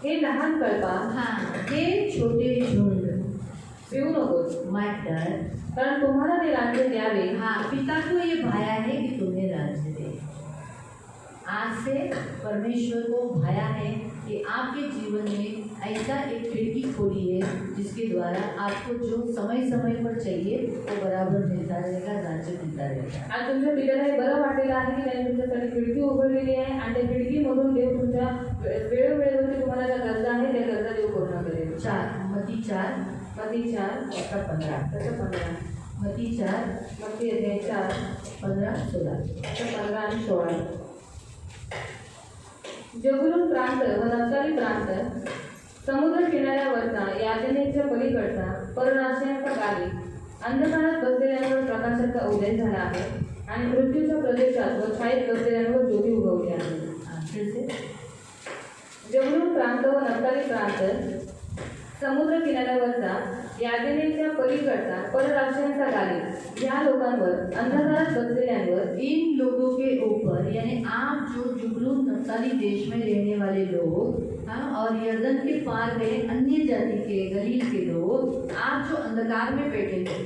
हे लहान कळपा, हाँ, हे छोटे झुंड पिऊ नकोस, मत डर, कारण तुम्हाला ते राज्य द्यावे. हाँ, पिता को ये भाया है कि तुम्हें राज्य दे। आज से परमेश्वर को भाया है कि आपके जीवन में ऐसा एक खिड़की खोली है जिसके द्वारा आपको जो समय समय पर चाहिए वो बराबर मिलता रहेगा, राज्य मिलता रहेगा। आणि तुमच्या पिल्याला हे बरं वाटलेलं आहे की त्याने तुमच्यासाठी खिडकी उघडलेली आहे आणि त्या खिडकीमधून देव तुमच्या वेळोवेळी तुम्हाला ज्या गरजा आहे त्या गरजा देव पूर्ण करेल। मत्ती 4 15 मत्ती 4 मत्ती अध्याय 4 15 16 15 आणि 16। जबूलून प्रांत व नफ्ताली प्रांत, समुद्र किनाऱ्यावरचा, यातनेच्या पलीकडचा, परराष्ट्रांचा गावी, अंधकारात बसलेल्यांवर प्रकाशाचा उदय झाला आहे आणि मृत्यूच्या प्रदेशात व छायेत बसलेल्यांवर ज्योती उगवली आहे। जबूलून प्रांत व नफ्ताली प्रांत, समुद्र किनाऱ्यावरचा, यातनेच्या पलीकडचा, परराष्ट्रांचा गावी, या लोकांवर, अंधकारात बसलेल्यांवर, इन लोगों के ऊपर, यानी आप जो जुबलून नफ्ताली देश में रहने वाले लोग, हाँ, और यर्दन के पार गए अन्य जाति के गलील के लोग, आप जो अंधकार में बैठे थे,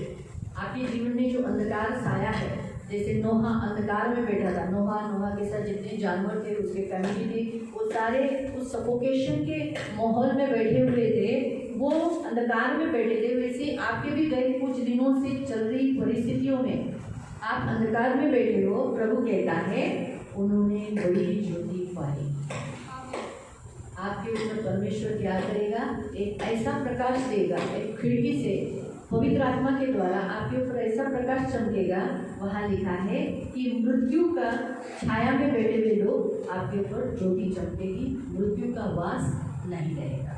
आपके जीवन में जो अंधकार साया है, जैसे नोहा अंधकार में बैठा था, नोहा के साथ जितने जानवर थे, उसके फैमिली थी, वो सारे उस सफोकेशन के माहौल में बैठे हुए थे, वो अंधकार में बैठे थे। वैसे आपके भी गए कुछ दिनों से चल रही परिस्थितियों में आप अंधकार में बैठे हो, प्रभु कहता है उन्होंने बड़ी ज्योति पाई। आपके ऊपर परमेश्वर क्या करेगा, एक ऐसा प्रकाश देगा, एक खिड़की से पवित्र आत्मा के द्वारा आपके ऊपर ऐसा प्रकाश चमकेगा। वहाँ लिखा है कि मृत्यु का छाया में बैठे हुए लोग आपके ऊपर ज्योति चमकेगी, मृत्यु का वास नहीं रहेगा।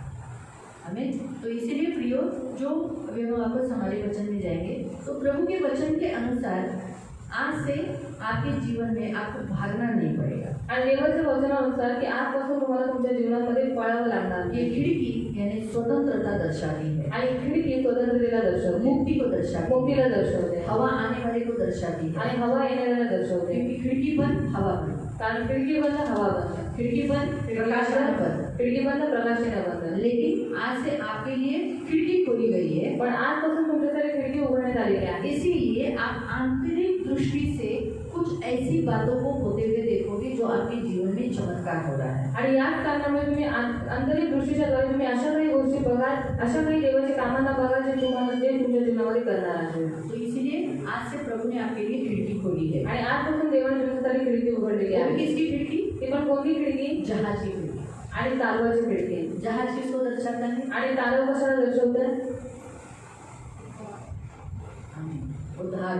हमें तो इसीलिए प्रियो, जो अभी हम वापस हमारे वचन में जाएंगे, तो प्रभु के वचन के अनुसार आज से आपके जीवन में आपको भागना नहीं पड़ेगा। आणि देवाच्या वचनानुसार की आजपासून तुम्हाला तुमच्या जीवनामध्ये पळावं लागणार। ये खिड़की यानी स्वतंत्रता दर्शाती है, आणि खिडकी स्वतंत्रतेला दर्शवते, मुक्ति को दर्शाती, मुक्तीला दर्शवते, हवा आने वाले को दर्शाती है, आणि हवा येणाऱ्याला दर्शवते। क्योंकि खिड़की बंद हवा बंद, कारण खिडकी बंद हवा बंद, खिड़की बंद प्रकाश बंद, खिडकी बंद प्रकाशाने बंद। लेकिन आज से आपके लिए खिड़की खोली गई है, पण आजपासून तुमच्यासाठी खिडकी उघडण्यात आलेली आहे। इसीलिए आप आंतरिक दृष्टि से कुछ ऐसी बातों को होते हुए देखोगे जो आपके जीवन में चमत्कार हो रहा है। आणि याच कारणामुळे तुम्ही आंतरिक दृष्टीच्या द्वारे तुम्ही अशा काही गोष्टी बघाल, अशा काही देवाच्या कामांना बघाल जे तुम्हाला ते तुमच्या जीवनामध्ये करणार आहे। तो इसीलिए आज से प्रभु ने आपके लिए खिड़की खोली है। आणि आजपासून देवाने तुमच्यासाठी खिडकी उघडलेली आहे। किसकी खिड़की? ती पण कोणती खिडकी? जहाज की खिड़की। आणि तारवाची खिडकी। जहाज किसको दर्शाता है? आणि तारव कशाला दर्शवतं? उद्धार,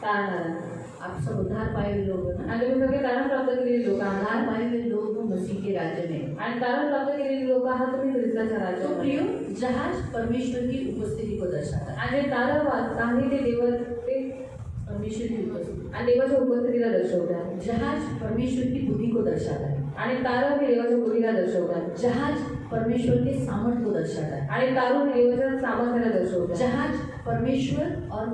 तारणारा। आप सब उद्धार पाए हुए लोग हैं, आणि तुम्ही सगळे तारण प्राप्त केलेली लोक आहात। उद्धार पाए हुए लोग हो मसीह के राज्य में, आणि तारण प्राप्त केलेली लोक आहात तुम्ही ख्रिस्ताच्या तो राज्यात। प्रियो, जहाज परमेश्वर की उपस्थिति को दर्शाता है, आणि तारव आहे ते ते परमेश्वर की उपस्थिति, आणि देवाच्या उपस्थितीला दर्शवतात। जहाज परमेश्वर की बुद्धि को दर्शाता है, आणि तारव हे देवाच्या बुद्धीला दर्शवतात। जहाज परमेश्वर के सामर्थ्य को दर्शाता है, आणि तारू हे देवाच्या सामर्थ्याला दर्शवतात। जहाज परमेश्वर और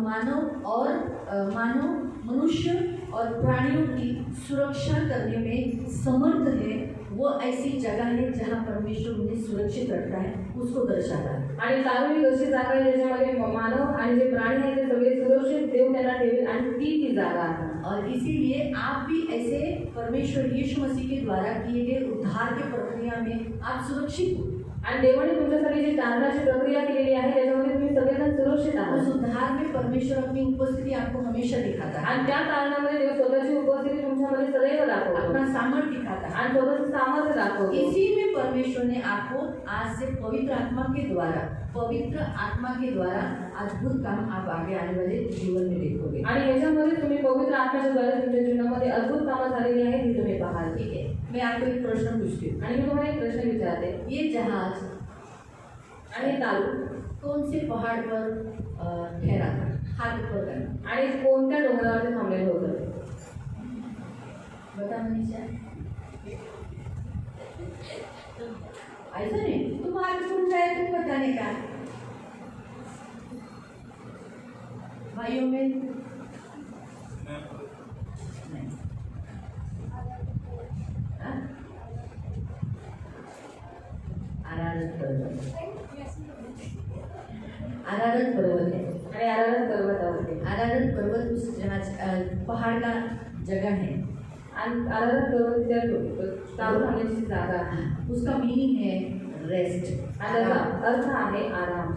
मानव मनुष्य और प्राणियों की सुरक्षा करने में समर्थ है। वो ऐसी जगह है जहाँ परमेश्वर उन्हें सुरक्षित रखता है, उसको दर्शाता है। आणि तारू ही अशी जागा आहे ज्याच्यामध्ये मानव आणि जे प्राणी आहेत ते सगळे सुरक्षित देव त्यांना ठेवेल आणि ती जागा आहे। और इसीलिए आप भी ऐसे परमेश्वर यीशु मसीह के द्वारा किए गए उद्धार की प्रक्रिया में आप सुरक्षित हो। आणि देवाने तुमच्यासाठी जी तारणाची प्रक्रिया केलेली आहे त्याच्यामध्ये तुम्ही सगळेजण सुरक्षित उस आहात। उद्धार में परमेश्वर अपनी उपस्थिति आपको हमेशा दिखाता है, आणि त्या कारणामध्ये देव स्वतःची उपस्थिती तुमच्यामध्ये सदैव दाखवतो, अपना सामर्थ्य दिखाता है। आणि स्वतःचं सामर्थ्य दाखवतो। इसी में परमेश्वर ने आपको आज से पवित्र आत्मा के द्वारा अद्भुत काम आप आगे आने वाले जीवन में देखोगे। आणि ह्याच्यामध्ये तुम्ही पवित्र आत्म्याच्या द्वारे तुमच्या जीवनामध्ये अद्भुत कामं झालेली आहेत ही तुम्ही पाहाल। ठीक है, मैं आपको एक प्रश्न पूछती हूँ, आणि मी तुम्हाला एक प्रश्न विचारते, ये जहाज आणि तारू कौन से पहाड़ पर ठहरा था, हाथ ऊपर करना, आणि कोणत्या डोंगरावरती थांबलेलं होतं? बता मनीषा। ऐसा नहीं तुम आगे सुन जाए तुम बताने का, भाइयों में नहीं, अरारत पर्वत है, आणि अरारत पर्वतावरती। अरारत पर्वत उस जहाज पहाड़ का जगह है। आणि आराधना करून त्या तारू थांबण्याची जागा आहे. उसका मीनिंग है रेस्ट, आणि त्याचा अर्थ आहे आराम.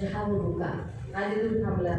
जहाँ वो रुका, आणि तिथे तो थांबला,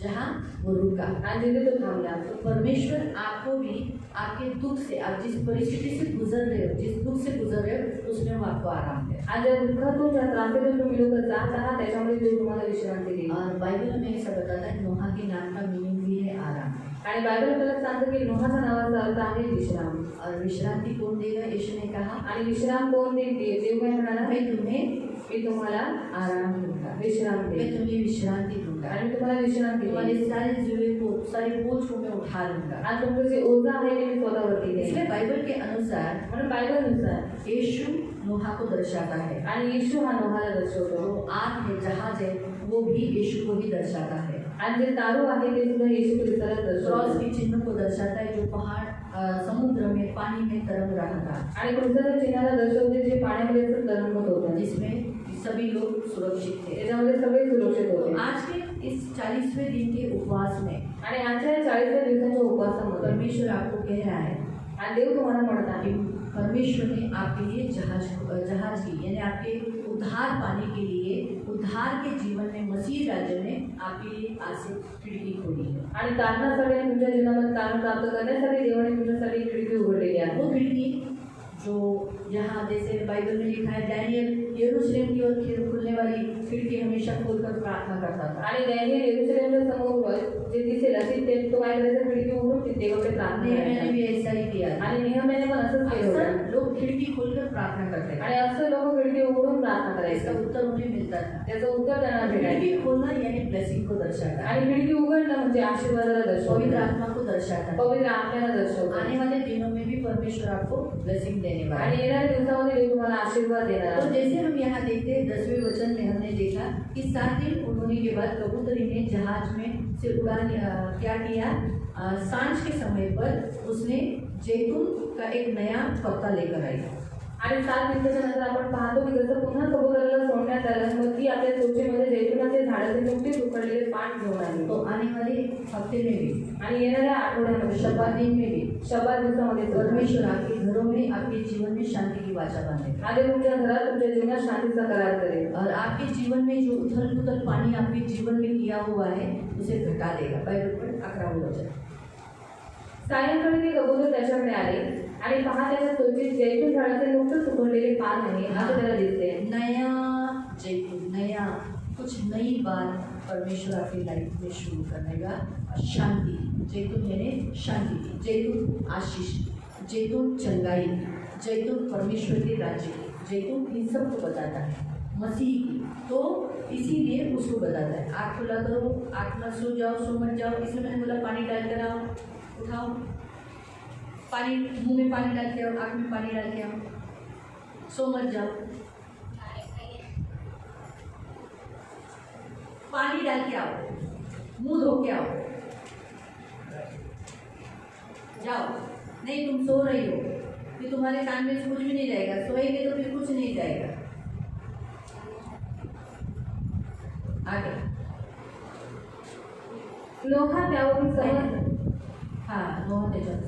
जहाँ वो रुका. आणि तिथे तो थांबला. तो परमेश्वर आपको भी आपके दुख से, आप जिस परिस्थिति से गुजर रहे हो, जिस दुख से गुजर रहे हो, उसमें वो आपको आराम दे. आणि ज्या दुःखातून, ज्या त्रासातून तुम्ही लोक जात आहात, त्याच्यामध्ये देव तुम्हाला विश्रांती देईल. और बाइबल हमें ऐसा बताता है, नोहा के नाम का मीनिंग भी है आराम. आणि बायबल आपल्याला सांगतं की नोहाच्या नावाचा अर्थ आहे विश्राम. और विश्रांति कौन देगा? यीशु ने कहा, आणि विश्राम कोण देईल? देव काय म्हणाला? मैं तुम्हाला आराम दूंगा, विश्राम मैं देईल. तुम्हें विश्रांति दूंगा, आणि मी तुम्हाला विश्रांती तुम्हारे देईल. सारे जुए को, सारे बोझ को मैं उठा लूंगा. आणि तुमचं जे ओझं आहे ते मी स्वतःवरती देईल. इसलिए बाइबल के अनुसार म्हणून बायबलनुसार यीशु नोहा को दर्शाता है. आणि येशू हा नोहाला दर्शवतो. वो आग है, जहाज है, वो भी यीशु को ही दर्शाता है. आणि जे तारू आहे ते सुद्धा येशू ख्रिस्ताला क्रॉस दर्शवतो. के चिन्ह को दर्शाता है, जो पहाड़ समुद्र में पानी में तरंग रहा था, आणि क्रूसाच्या चिन्हाला दर्शवते जे पाण्यामध्ये असं तरंगत होतं, जिसमें सभी लोग सुरक्षित थे. त्याच्यामध्ये सगळे सुरक्षित तो होते. आज के इस 40वें दिन के उपवास में आणि आजच्या 40व्या दिवसाच्या उपवासामध्ये परमेश्वर आपको कह रहा है आणि देव तुम्हाला म्हणत आहे कि परमेश्वर ने आपके लिए जहाज की, यानी आपके उद्धार पाने के लिए, उद्धार के जीवन में मसीह राज्य में आपके लिए आज से खिड़की खोली है. आणि कारणासाठी आणि तुमच्या जीवनामध्ये कारण प्राप्त करण्यासाठी देवाने तुमच्यासाठी एक खिडकी उघडलेली आहे. वो खिड़की जो यहाँ जैसे बाइबल में लिखा है, डैनियल यरूशलेम की ओर खुलने वाली खिड़की हमेशा खोलकर प्रार्थना करता था. आणि डॅनियल यरूशलेमच्या समोर जे दिसेल असेल ते तो काय करायचा? खिडकी उघडून ते देवाकडे प्रार्थना मैंने करायचा. भी ऐसा ही किया. आणि नेहमीने पण असंच केलं अक्सर होतं. लोग खिड़की खोलकर प्रार्थना करते आणि हैं. अक्सर लोक खिडकी उघडून प्रार्थना इसका करायचं. उत्तर उन्हें मिलता था. त्याचं उत्तर त्यांना भेटायचं. खिड़की खोलना यानी ब्लेसिंग को दर्शाता है, आणि खिडकी उघडणं म्हणजे आशीर्वादाला पवित्र दर्शवतो, आत्मा को दर्शाता है. पवित्र आत्म्याला दर्शवतो. आने वाले दिनों में भी परमेश्वर आपको ब्लेसिंग देने वाला आणि है. येणाऱ्या दिवसामध्ये देव तुम्हाला आशीर्वाद देणार तो आहे. जैसे हम यहाँ देखते हैं 10वें वचन में हमने देखा कि 7 दिन उन्होंने के बाद कबूतरी ने जहाज में से उड़ान क्या किया, सांझ के समय पर उसने जैतून का एक नया पत्ता लेकर आई. आणि 7 दिवसाच्या नंतर आपण पाहतो की जसं पुन्हा कबूतराला सोडण्यात आलं, मग ती आपल्या चोचीमध्ये जैतुनाचे झाडाचे नुकतेच उकडलेले पान घेऊन आली. तो आने वाले हफ्ते में भी, आणि येणाऱ्या आठवड्यामध्ये शब्बात दिन में भी शब्बात दिवसामध्ये परमेश्वर आपके घरों में, आपके जीवन में शांति की वाचा बांधेगा. आधी तुमच्या घरात, तुमच्या जीवनात शांतीचा करार करेल. और आपके जीवन में जो उथल पुथल पानी आपके जीवन में किया हुआ है उसे घटा देगा. बाइबल पर 11वां वचन. सायंकाळी ते कबूतर त्याच्याकडे आले आणि पहा त्याच्या चोचीत जैतून झाडाचे नुकतेच उकडलेले पान आहे असं त्याला दिसते. नया जैतून, नया कुछ नई बात परमेश्वर आपकी लाइफ में शुरू करेगा. शांति, जैतून यानी शांति, जैतून आशीष, जैतून चंगाई, जैतून परमेश्वर के राज्य की, जैतून इन सबको बताता है, मसीह की. तो इसीलिए उसको बताता है. आँख खुला करो, आँख ना सो जाओ, सो मत जाओ. इसलिए मैंने बोला पानी डाल कर आओ, उठाओ, पानी मुंह में पानी डाल के आओ, आँख में पानी डाल के आओ, सो मत जाओ. पानी डाल के आओ, मुंह धो के आओ, जाओ. नहीं तुम सो रही हो, फिर तुम्हारे कान में कुछ भी नहीं जाएगा. सोएंगे तो फिर कुछ नहीं जाएगा. आगे. लोहा त्यावरून समज हाँ, नोहा त्याच्यात.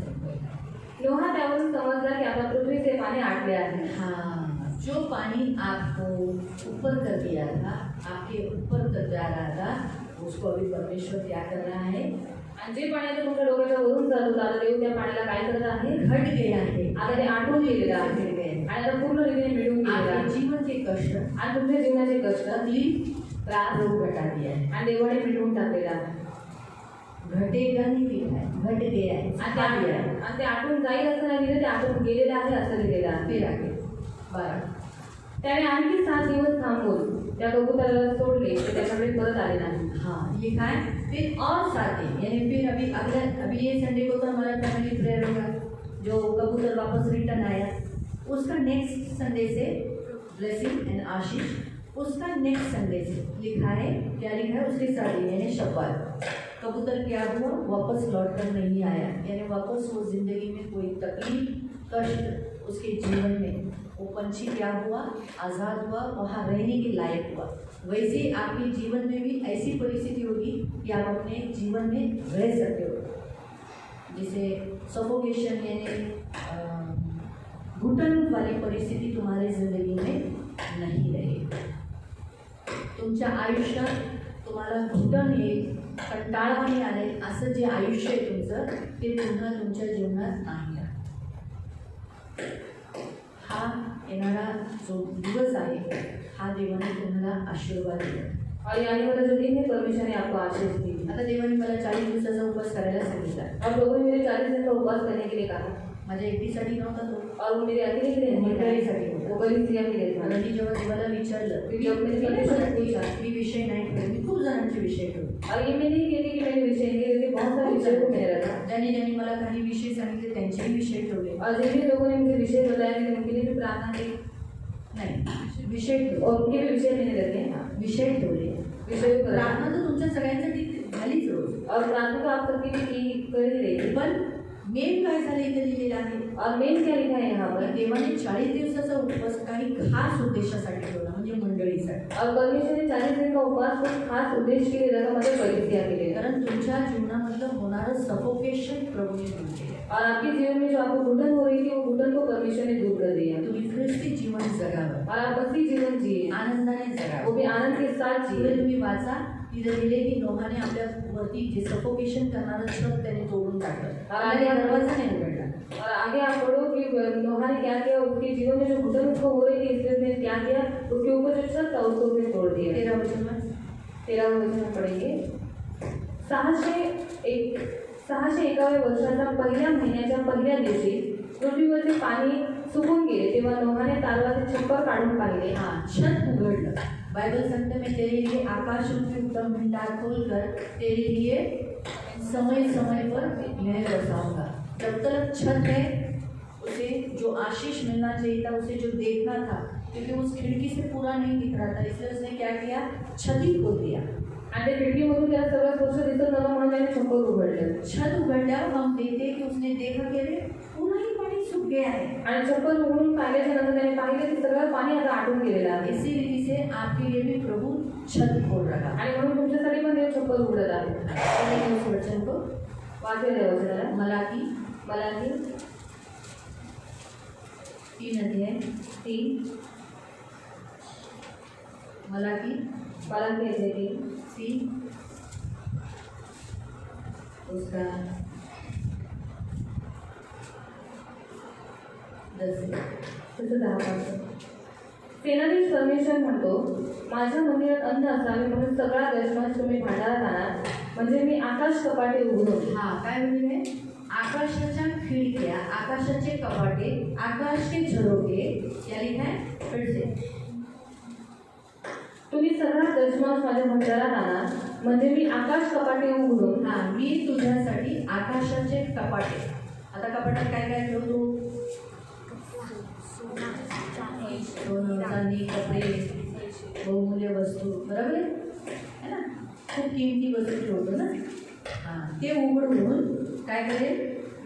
लोहा त्यावरून समजला की आता पृथ्वीचे पाणी आटले आहे. हाँ, जो पानी आपको ऊपर कर दिया था, आपके ऊपर कर जा रहा था, उसको अभी परमेश्वर क्या कर रहा है? आणि जे पाणी आता तुमच्या डोक्याच्या वरून जात होतं, आता देव त्या पाण्याला काय करत आहे? घट गया है. आता ते आटून गेलेलं आहे आणि आता पूर्ण रीतीने मिळून गेलेलं आपके आहे. जीवन के कष्ट, आणि तुमच्या जीवनाचे कष्ट, तकलीफ, त्रास रोग घटा दिया है. आणि देवाने मिटवून टाकलेला आहे. घटेगा नहीं लिखा है, घट गया है, आणि ते आटून जाईल असं नाही लिहिलं, ते आटून गेलेलं आहे असं लिहिलेलं आहे. फिर आगे 12. त्याने आणखी 7 दिवस थांबून त्या कबूतराला सोडले, ते त्याच्याकडे परत आले नाही. हाँ, लिखा है फिर और 7 दिन, यानी फिर अभी ये संडे को तो हमारा फैमिली प्रेयर होगा, जो कबूतर वापस रिटर्न आया, उसका नेक्स्ट संडे से ब्लेसिंग एंड आशीष, उसका नेक्स्ट संडे से लिखा है, क्या लिखा है? उसके 7 दिन यानी शब्बात. कबूतर क्या हुआ? वापस लौट कर नहीं आया, यानी वापस वो जिंदगी में कोई तकलीफ, कष्ट उसके जीवन में, वो पंछी क्या हुआ? आज़ाद हुआ, वहाँ रहने के लायक हुआ. वैसे आपके जीवन में भी ऐसी परिस्थिति होगी कि आप अपने जीवन में रह सकते हो. जैसे सफोकेशन यानी घुटन वाली परिस्थिती तुम्हारी जिंदगी में नहीं रही। तुमच्या आयुष्यात तुम्हाला घुटन येईल, कंटाळवाणी आले असं जे आयुष्य आहे तुमचं ते पुन्हा तुमच्या जीवनात नाही आहे। हा येणारा जो दिवस आहे हा देवाने तुम्हाला आशीर्वाद दिला। और ये आने वाला जो दिन है परमेश्वर ने आपको आशीष दी। आता देवाने मला 40 दिवसाचा उपवास करायला सांगितला। और लोगों ने मेरे 40 दिन का उपवास करने के लिए कहा। माझ्या एकटीसाठी नव्हता तो, और वो मेरे अकेले के लिए नहीं था, मंडळीसाठी होता। वो गरीब स्त्रियों के लिए था। मला मी जेव्हा देवाला विचारलं क्योंकि जब मैंने परमेश्वर से पूछा, मी विषय नाही ठेवले, मी खूप जणांचे विषय ठेवले। और ये मैं नहीं कहती कि मैंने विषय नहीं रखे, बहुत सारे विषय को मैंने रखा। ज्यांनी ज्यांनी मला काही विषय सांगितले त्यांचेही विषय ठेवले। और जिन भी लोगों ने मुझे विषय बताया मैंने उनके लिए भी प्रार्थना की। नाही, विषय ठेवले, और उनके भी विषय मैंने रखे। विषय ठेवले। विषय को प्रार्थना तर तुमच्या सगळ्यांसाठी झालीच रोज, और प्रार्थना तो आप सबके लिए की कर ही रही थी। पण मेन काय झालं इथे लिहिलेलं आहे, और मेन क्या लिखा है यहाँ पर, देवाने 40 दिवसाचा उपवास काही खास उद्देशासाठी ठेवला, म्हणजे मंडळीसाठी। और परमेश्वर ने 40 दिन का उपवास कुछ खास उद्देश्य के लिए रखा, मतलब कलीसिया के लिए। कारण तुमच्या जीवनामधलं होणारं सफोकेशन प्रभूने दूर केलं और आपके जीवन में जो आपको घुटन हो रही थी वो घुटन को परमेश्वर ने दूर कर दिया। तुम्ही ख्रिस्ती जीवन जगावं, और आप मसीह जीवन जिए, आनंदाने वो जगावं। भी आनंद के साथ पुढे जिए। तुम्ही वाचा, तिथे लिहिले की नोहाने आपल्या वरती जे सफोकेशन करणारं छत त्याने तोडून टाकलं आणि दरवाजा नाही उघडला। और आगे आप पढ़ो कि नोहा ने क्या किया, उसके जीवन में जो घुटन उसको हो रही थी इसलिए उसने क्या किया, उसके ऊपर जो छत था उसको उसने तोड़ दिया। 13 वचन में 13वें वचन में पढ़ेंगे। 601व्या वर्षाच्या पहिल्या महिन्याच्या पहिल्या दिवशी पृथ्वीवरचे पाणी सुकून गेले तेव्हा नोहाने तारवाचे छप्पर काढून पाहिले। हाँ, छत उघडलं। बाइबल संत में तेरे लिए आकाश रूपी उत्तम भंडार खोलकर तेरे लिए समय समय पर मैं बरसाऊंगा। जब तक छत है उसे जो आशीष मिलना चाहिए था, उसे जो देखना था, क्योंकि उस खिड़की से पूरा नहीं दिख रहा था, इसलिए उसने क्या किया, छत ही खोल दिया। आणि त्या खिडकीमधून त्याला सगळं स्पष्ट दिसत नव्हतं म्हणून त्याने छप्पर उघडलं। छत उघडल्यावर हम देखते कि उसने देखा कि अरे पूरा ही पानी सूख गया है। आणि छप्पर उघडून पाहिल्याच्या नंतर त्याने पाहिलं की सगळं पाणी आता आटून गेलेलं आहे। इसी रीति से आपके लिए भी प्रभु छत खोल रहा है। आणि म्हणून तुमच्यासाठी पण देव छप्पर उघडत आहे। पहले उस वचन को वाचूया त्या वचनाला। मलाकी मलाकी 3 अध्याय 3, मलाकी मलाकी अध्याय 3 उसका 10 तसं 10 सेनाधीश परमेश्वर म्हणतो, माझ्या मंदिरात अन्न असावे म्हणून सगळा दशमांश तुम्ही भांडारात आणा, म्हणजे मी आकाश कपाटे उघडून। हाँ, काय म्हणजे आकाशाच्या खिडक्या, आकाशाचे कपाटे, आकाश के झरोखे, क्या लिखा है फिर से, तुम्ही सगळा दशमांश माझ्या मंदिरात आणा, म्हणजे मी आकाश कपाटे उघडून। हाँ, मी तुझ्यासाठी आकाशाचे कपाटे। आता कपाटात काय काय ठेवतो, सोनं चांदी कपडे बहुमूल्य वस्तू, बरोबर है ना, खूप किमती वस्तू ठेवतो ना। हाँ, ते उघडून काय करेल,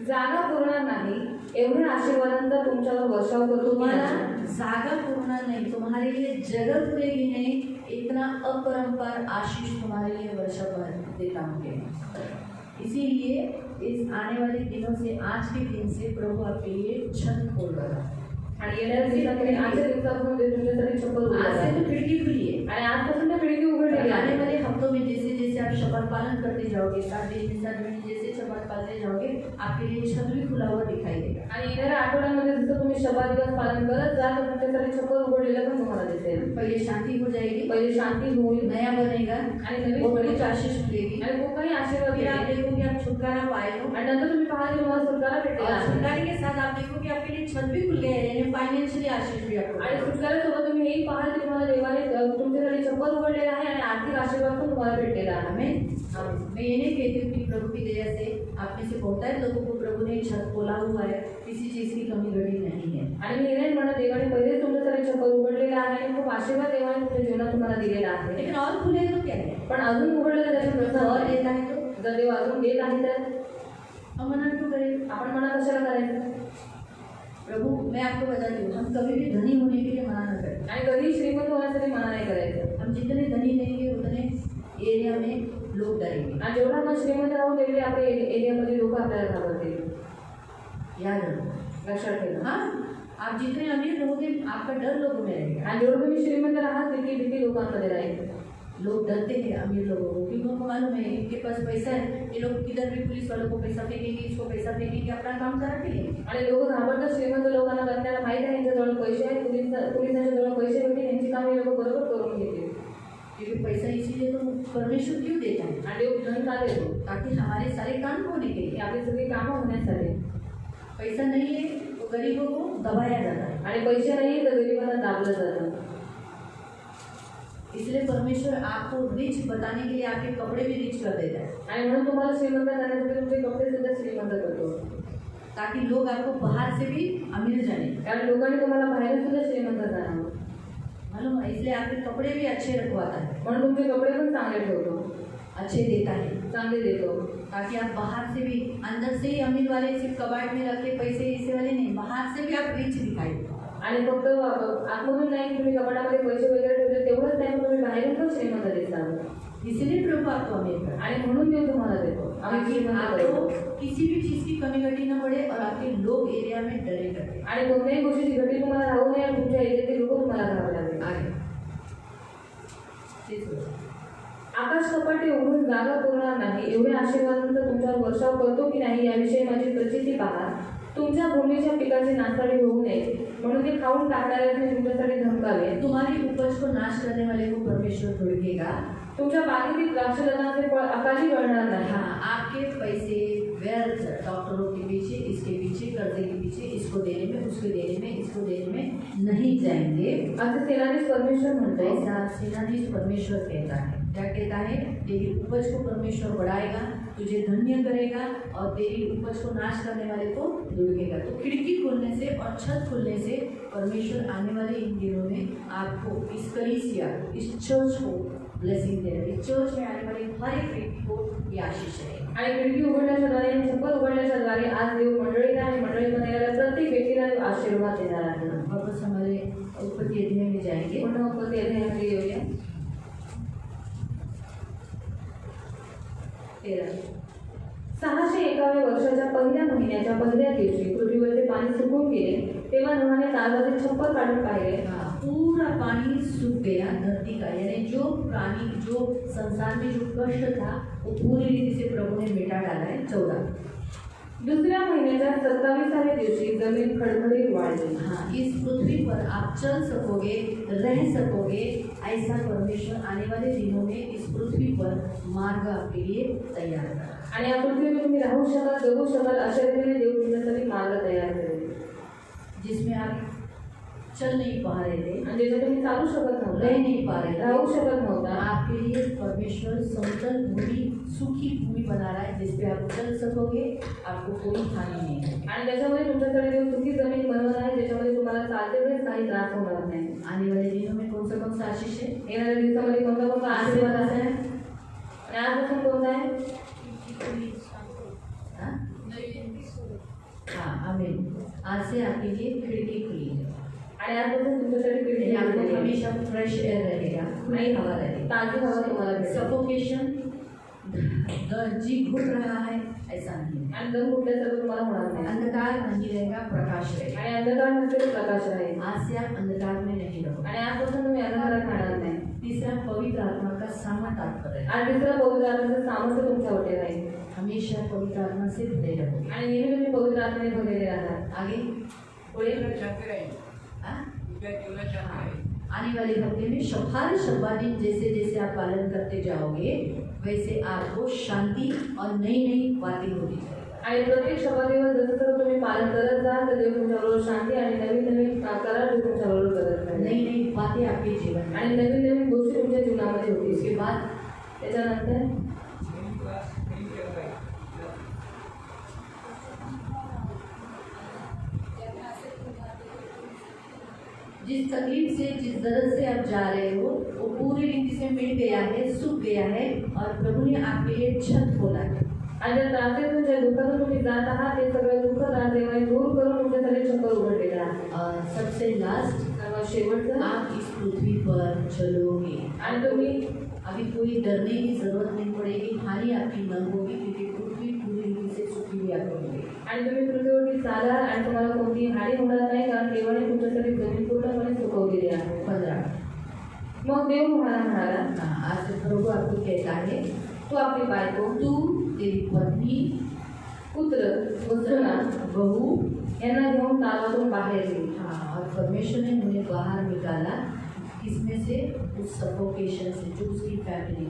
जागा पुरणार नाही एवढ्या आशीर्वादांचा तुमच्यावर वर्षाव करतो। तुम्हाला जागा पुरणार नहीं, तुम्हारे लिए जगह पूरेगी नहीं, इतना अपरंपार आशीष तुम्हारे लिए वर्षा भर देता हूँ। इसीलिए इस आने वाले दिनों से, आज के दिन से प्रभु आपके लिए छत खोल रहा है। आणि येणाऱ्या दिवसामध्ये आजच्या दिवसापासून ते तुमच्यासाठी छप्पर उघडत आज से आहे। तो खिड़की खुली है। आणि आजपासून त्या खिडकी उघडलेली आने आहे। वाले हफ्तों में जैसे जैसे आप शपथ पालन करते जाओगे, 7 दिन 7 महीने जैसे शपथ पालते जाओगे, आपके लिए छत भी खुला हुआ दिखाई देगा। आणि येणाऱ्या आठवड्यामध्ये जसं तुम्ही शब्द दिवस पालन करत जा तर तुमच्यासाठी छप्पर उघडलेलं पण तुम्हाला दिसेल। पहले शांति हो जाएगी, पहिले शांती होईल, नया बनेगा आणि नवीन बहुत बनेल, कुछ आशीष मिलेगी, आणि खूप काही आशीर्वाद फिर आप मिळेल। देखोगे आप छुटकारा पाए हो, आणि नंतर तुम्ही पाहाल की तुम्हाला सुटकारा भेटेल। और छुटकारे के साथ आप देखो कि आपके लिए छत भी खुल गया है, यानी फाइनेंशियली आशीष भी आपको। आणि सुटकाऱ्यासोबत तुम्ही हेही पाहाल की तुम्हाला देवाने तुमच्यासाठी छप्पर उघडलेलं आहे आणि आर्थिक आशीर्वाद पण तुम्हाला भेटलेला आहे। मैं ये नहीं कहती हूँ कि प्रभु की दया से आप में से बहुत सारे लोगों को प्रभु ने छत खोला हुआ है, किसी चीज़ की कमी घटी नहीं है। आणि मी हे नाही म्हणत देवाने पहिलेच तुमच्यासाठी छप्पर उघडलेलं आहे आणि खूप आशीर्वाद देवाने तुमच्या जीवनात तुम्हाला दिलेला आहे। लेकिन और खुलेगा तो क्या है, पण अजून उघडलेलं त्याच्या प्रश्न और देता है तो जर देव अजून देत आहे तर हम मना क्यों करें। आपण मना कशाला करायचं। प्रभु मैं आपको बताती हूँ, हम कभी भी धनी होने के लिए मना न करें। आणि कधी श्रीमंत होण्यासाठी मना नाही करायचं। हम जितने धनी रहेंगे उतने एरिया में लोग डरेंगे। आणि जेवढा आपण श्रीमंत राहू तेवढे आपल्या एरियामध्ये लोक आपल्याला घाबरतील। याद रखो। लक्षात ठेवा. हाँ, आप जितने अमीर रहोगे आपका डर लोगों में रहेगा. आणि जेवढं तुम्ही श्रीमंत राहाल तितकी भीती लोकांमध्ये राहील. लोग डरते हैं अमीर लोगों को क्योंकि उनको मालूम है इनके पास पैसा है, ये लोग किधर भी पुलिस वालों को पैसा फेंकेंगे, इसको पैसा फेंकेंगे, अपना काम करा के लेंगे. आणि लोक घाबरतात श्रीमंत लोकांना, कारण त्यांना माहिती आहे यांच्याजवळ पैसे आहेत, पोलिसांच्या जवळ पैसे भेटतील, यांची कामे लोक बरोबर करून घेतील. क्योंकि पैसा इसीलिए तो परमेश्वर क्यों देता है? आणि देव धन का देतो? ताकि हमारे सारे काम होने के लिए. आपली सगळी कामं होण्यासाठी. पैसा नहीं है तो गरीबों को दबाया जाता है. आणि पैसे नाही तर गरिबांना दाबलं जातं. इसलिए परमेश्वर आपको रिच बताने के लिए आपके कपड़े भी रिच कर देता है. आणि म्हणून तुम्हाला श्रीमंत करण्यासाठी तुमचे कपडे सुद्धा श्रीमंत करतो, ताकि लोग आपको बाहर से भी अमीर जाने. कारण लोकांनी तुम्हाला बाहेर सुद्धा श्रीमंत जाणावं. मालूम है, इसलिए आपके कपड़े भी अच्छे रखवाता है. म्हणून तुमचे कपडे पण चांगले ठेवतो, अच्छे देता है, चांगले देतो, ताकि आप बाहर से भी, अंदर से ही अमीर वाले सिर्फ कबाड़ में रखे पैसे ऐसे वाले नहीं, बाहर से भी आप रिच दिखाई दो. आणि फक्त आतमधून नाही तुम्ही कपाटामध्ये पैसे वगैरे ठेवले तेवढंच नाही, पण तुम्ही बाहेरून पण श्रीमंत दिसाल. इसलिए प्रभु आपको अमीर करता है. आणि म्हणून देव तुम्हाला देतो. आम्ही ताकि श्रीमंत आपको करतो. किसी भी चीज़ की कमी घटी न पड़े और आपके लोग एरिया में डरे करते. आणि कोणत्याही गोष्टीची घटी तुम्हाला राहू नये आणि तुमच्या एरियातील लोक तुम्हाला घावे लागेल. आगे तेच होतं. आकाश कपाटे उघडून जागा पुरणार नाही एवढे आशीर्वादांचा तुमच्यावर वर्षाव करतो की नाही याविषयी माझी प्रचिती पहा. तुमच्या भूमीच्या पिकाची नासाडी होऊ नये म्हणून ते खाऊन टाकणाऱ्यांनी तुमच्यासाठी धमकावे. तुम्हारी उपज को नाश करने वाले को परमेश्वर तोड़ेगा. तुमच्या बागेतील द्राक्षलताचे फळ अकाली गळणार नाही. हाँ, आपके पैसे व्यर्थ डॉक्टरों के पीछे, इसके पीछे, कर्जे के पीछे, इसको देने में, उसको देने में, इसको देने में नहीं जाएंगे. असे सेनाधीश परमेश्वर म्हणतो. ऐसा सेनाधीश परमेश्वर कहता है. क्या कहता है? तेरी उपज को परमेश्वर बढ़ाएगा, तुझे धन्य करेगा और तेरी उपज को नाश करने वाले को दुड़केगा. तो खिड़की खोलने से और छत खोलने से परमेश्वर आने वाले इन दिनों में आपको इस कलीसिया, इस चर्च को ब्लेसिंग दे रहे. चर्च में आने वाले हर एक व्यक्ति को ये आशीष है. आणि खिडकी उघडण्याच्याद्वारे आणि छप्पर उघडण्याच्याद्वारे आज देव मंडळीला आणि मंडळीमध्ये येणाऱ्या प्रत्येक व्यक्तीला आशीर्वाद देणार आहे. वापस हमारे उत्पत्ति अध्याय में जाएंगे. पुन्हा उत्पत्ती अध्यायामध्ये येऊया. 601व्या वर्षाच्या पहिल्या महिन्याच्या पहिल्या दिवशी पृथ्वीवरचे पाणी सुकून गेले. तेव्हा नोहाने तालाचे छप्पर काढून पाहिले. पूरा पानी सूख गया धरती का, यानी जो प्राणी, जो संसार में जो कष्ट था वो पूरी रीति से प्रभु ने मिटा डाला है. 14. दुसऱ्या महिन्याच्या 27व्या दिवशी जमीन खडखडीत वाढली. हाँ, इस पृथ्वी पर आप चल सकोगे, रह सकोगे, ऐसा परमेश्वर आने वाले दिनों में इस पृथ्वी पर मार्ग आपके लिए तैयार करा. आणि या पृथ्वीवर तुम्ही राहू शकाल, जगू शकाल, अशा रीतीने देव तुमच्यासाठी मार्ग तयार करेल. जिसमें आप चल नहीं पा रहे थे, आणि ज्याच्यात तुम्ही चालू शकत नव्हता, रह नहीं पा रहे थे, राहू शकत नव्हता, आपके लिए परमेश्वर समतल भूमि, सूखी भूमि बना रहा है, जिस पे आप चल सकोगे, आपको कोई हानि नहीं है. आणि त्याच्यामध्ये तुमच्याकडे देव सुखी जमीन बनवत आहे, ज्याच्यामध्ये तुम्हाला चालते वेळेस काही त्रास होणार नाही. आने वाले दिनों में कौन सा आशीष है? येणाऱ्या दिवसामध्ये कोणता कोणता आशीर्वाद आहे आणि आजपासून कोणता आहे? हाँ, आमीन. आज से आपके लिए खिड़की खुली है. आणि आजपासून तुमच्यासाठी खिडकी आपको लागलेली आहे. हमेशा फ्रेश एयर रहेगा, नई हवा रहेगी. ताजी हवा तुम्हाला भेटेल. सफोकेशन, जी घुट रहा है, ऐसा नहीं है. आणि दम घुटल्यासारखं तुम्हाला होणार नाही. अंधकार नहीं रहेगा, प्रकाश रहेगा. आणि अंधकार नसेल तर प्रकाश राहील. आज से आप अंधकार में नहीं रहो. आणि आजपासून तुम्ही अंधकारात राहणार नाही. तीसरा, पवित्र आत्मा का सामर्थ आप पर रहेगा. आणि तिसरा, पवित्र आत्म्याचं सामर्थ्य तुमच्यावरती राहील. हमेशा पवित्र आत्मा से भरे रहोगे. आणि नेहमी तुम्ही पवित्र आत्म्याने भरलेले राहणार. आगे पुढे हाँ? हाँ. आने वाले हफ्ते में हर शब्बा दिन जैसे जैसे आप पालन करते जाओगे वैसे आपको शांति और नई नई बातें होती जाएगी. आणि प्रत्येक शब्दादिवस जसं जसं तुम्ही पालन करत जा तर देव तुमच्याबरोबर शांती आणि नवीन नवीन करार देव तुमच्याबरोबर करत राहील. नई नई बातें आपके जीवन में. आणि नवीन नवीन गोष्टी तुमच्या जीवनामध्ये होतील. उसके बाद त्याच्यानंतर जिस तकलीफ से, जिस दर्द से आप जा रहे हो वो पूरी रीति से मिट गया है, सूख गया है और प्रभु ने आपके लिए छत खोला है. आणि ज्या त्रासातून ज्या दुःखातून तुम्ही जात आहात ते सगळं दुःख त्रास देवाने दूर करून तुमच्यासाठी छप्पर उघडलेलं आहे. और सबसे लास्ट, सर्वात शेवटचं, आप इस पृथ्वी पर चलोगे. आणि तुम्ही अभी कोई डरने की जरूरत नहीं पड़ेगी, हानि आपकी न होगी क्योंकि पृथ्वी पूरी रीति से सूखी हुई भी आपको मिलेगी। आणि तुम्ही पृथ्वीवरती चालाल आणि तुम्हाला कोणतीही हानी होणार नाही, कारण देवाने तुमच्यासाठी जमीन पूर्णपणे सुकवलेली आहे. 15 मग देव म्हणाला, हाँ, आज प्रभु आपको कहता है तू आपली बायको, तू, तेरी पत्नी, पुत्र, सुना, बहू, यांना घेऊन तालातून बाहेर ये. हाँ, और परमेश्वर ने उन्हें बाहर निकाला किसमें से, उस सफोकेशन से जो उसकी फैमिली,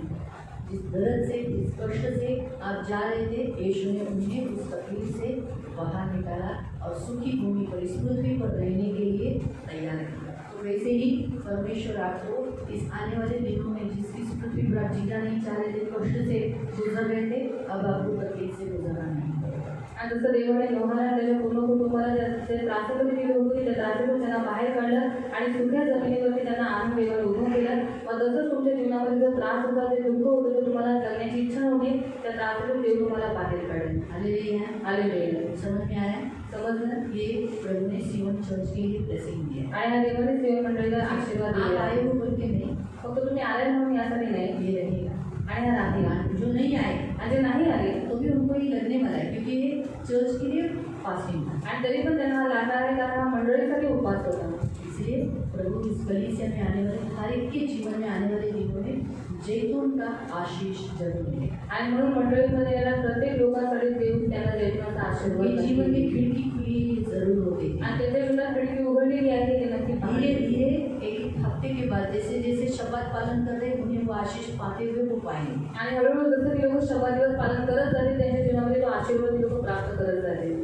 जिस दर्द से, जिस कष्ट से आप जा रहे थे, यीशु ने उन्हें उस तकलीफ से बाहर निकाला और सुखी भूमि पर, इस पृथ्वी पर रहने के लिए तैयार किया। तो वैसे ही परमेश्वर आपको इस आने वाले दिनों में, जिस पृथ्वी पर आप जीना नहीं चाह रहे थे, कष्ट से गुजर रहे थे, अब आपको तकलीफ से गुजरना नहीं पड़ेगा। आणि जसं देवाने नोहाला त्याच्या पूर्ण कुटुंबाला जे त्रासामध्ये दिली होती, त्या त्रासातून त्यांना बाहेर काढलं आणि सुख्या जमिनीवरती त्यांना आणून देवाने उभं केलं. मग तसंच तुमच्या जीवनामध्ये जो त्रास होता, जे दुःख होतं, जे तुम्हाला जगण्याची इच्छा होती, त्या त्रासातून देव तुम्हाला बाहेर काढेल. हालेलुया. समझ में आया? समजलं? ये प्रभु ने सियोन चर्च के लिए ब्लेसिंग दिया। आणि हा देवाने सेवा मंडळीला आशीर्वाद आप दिला. आए हो बोल के नहीं, फक्त तुम्ही आले म्हणून यासाठी नाही, ये रहेगा। आणि हा राहतील. जो नहीं आए आणि जे नाही आले तो भी उनको ही लगने वाला है, क्योंकि ये चर्च के लिए फास्टिंग था। आणि तरी पण त्यांना लागणार आहे, कारण हा मंडळीसाठी उपवास होता. इसलिए प्रभु इस कलीसिया में आने वाले हर एक के जीवन में आने वाले दिनों में जैतून का आशीष जरूर मिलेगा। आणि म्हणून मंडळीमध्ये येणाऱ्या प्रत्येक लोकांसाठी देव त्यांना जैतूनाचा आशीर्वाद उनके जीवन देईल. में खिड़की खुली जरूर होती है। आणि त्याच्या जीवनात खिडकी उघडलेली आहे, ते नक्की धीरे पाहतील. धीरे एक हफ्ते के बाद जैसे जैसे शब्द पालन कर रहे उन्हें वो आशीष पाते हुए वो पाएंगे। आणि हळूहळू जसं ती लोक शब्द दिवस पालन करत जातील, त्यांच्या जीवनामध्ये तो आशीर्वाद ती लोक प्राप्त करत जातील.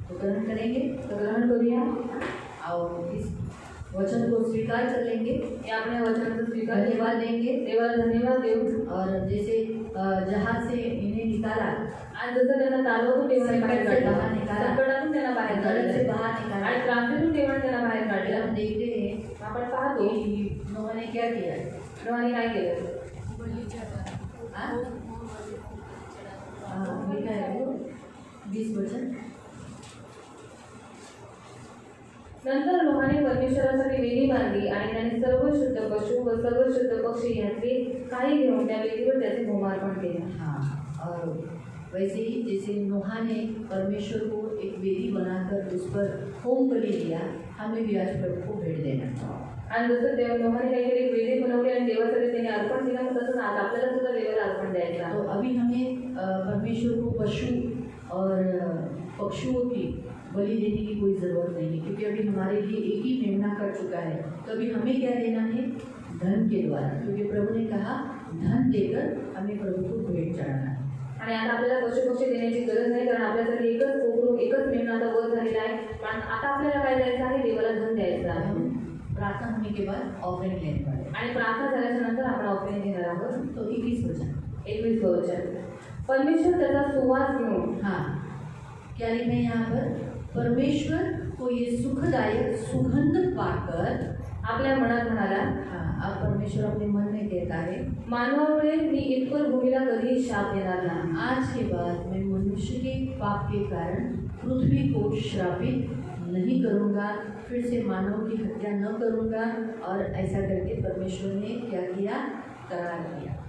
तो ग्रहण करेंगे, तर ग्रहण करूया. और इस वचन को स्वीकार कर लेंगे, या अपने वचनाचा स्वीकार केला. धन्यवाद देंगे। देवाला धन्यवाद देऊ. और जैसे जहाज से इन्हें निकाला, आणि जसं त्यांना चालवून देवाने बाहेर संकटातून काढलं, बाहेर निकाला. संकटातून त्यांना बाहेर दर्द से काढलं बाहर निकाला, आणि त्रासातून देवाने त्यांना बाहेर हम काढलं. देखते हैं आपण पाहतो कि नोह ने क्या किया। नोहाने काय केलं. हाँ? लिखा है वो 20 वचन। नंतर नोहाने परमेश्वरासाठी वेदी बांधली आणि त्याने सर्व शुद्ध पशु व सर्व शुद्ध पक्षी यांचे काही घेऊन त्या वेदीवर त्याचे होमार्पण केले. हाँ, और वैसे ही जैसे नोहा ने परमेश्वर को एक वेदी बनाकर उस पर होम बलि दिया, हमें भी आज प्रभु को भेंट देना। आणि जसं देव नोहाने काहीतरी एक वेदी बनवली आणि देवासाठी त्याने अर्पण दिलं, मग तसंच आज आपल्याला सुद्धा देवाला अर्पण द्यायचं आहे. तो अभी हमें परमेश्वर को पशु और पक्षुओं की बलि देने की कोई ज़रूरत नहीं है, क्योंकि अभी हमारे लिए एक ही मेमना कर चुका है। तो अभी हमें क्या देना है? धन के द्वारा, क्योंकि प्रभु ने कहा धन देकर हमें प्रभु को भेंट चढ़ाना है। आणि आता आपल्याला पशुपक्षी देण्याची गरज नाही, कारण आपल्यासाठी एकच कोकरू, एकच मेमनाचा वध झालेला आहे. पण आता आपल्याला काय द्यायचं आहे? देवाला धन द्यायचं आहे. हम प्रार्थना होने के बाद ऑफरिंग लेने वाले हैं। आणि प्रार्थना झाल्याच्या नंतर आपण ऑफरिंग घेणार आहोत. तो 21 वचन। 21 वचन. परमेश्वर त्याचा सुवास घेऊन. हाँ, क्या लिखा है यहाँ पर? परमेश्वर को ये सुखदायक सुगंध पाकर आपल्या मनात म्हणाला, हाँ, अब परमेश्वर अपने मन में कहता है, मानवामुळे मी इतपर भूमीला कधीही शाप देणार नाही. आज के बाद मैं मनुष्य के पाप के कारण पृथ्वी को श्रापित नहीं करूँगा, फिर से मानव की हत्या न करूँगा। और ऐसा करके परमेश्वर ने क्या किया? करार किया।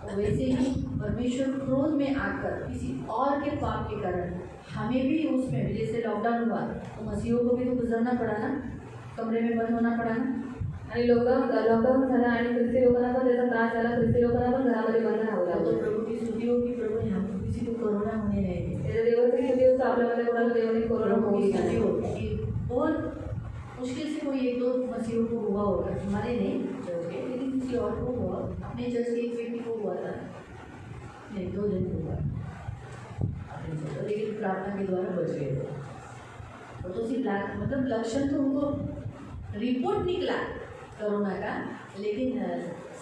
तो वैसे ही परमेश्वर क्रोध में आकर किसी और के पाप के कारण हमें भी उसमें, जैसे लॉकडाउन हुआ तो मसीहों को भी तो गुजरना पड़ा ना, कमरे में बंद होना पड़ा ना। आणि लॉकडाऊन झाला आणि ख्रिस्ती लोकांना पण त्याचा त्रास झाला. ख्रिस्ती लोकांना पण घरामध्ये बंद राहावं तो लागलं. प्रभु की स्तुति हो कि प्रभु ने हमको किसी को कोरोना होने नहीं दिया। त्याच्या देवाची स्तुती होतं, आपल्यामध्ये कोणाला देवाने कोरोना प्रभु होऊ की दिला स्तुति नाही. हो कि बहुत मुश्किल से कोई एक दो मसीहों को हुआ होगा, हमारे नहीं चर्च के, लेकिन किसी और को हुआ, अपने चर्च के एक व्यक्ति को हुआ था, नहीं 2 दिन को हुआ, लेकिन प्रार्थना के द्वारा बच गए थे। तो सिर्फ मतलब लक्षण तो उनको रिपोर्ट निकला कोरोना का, लेकिन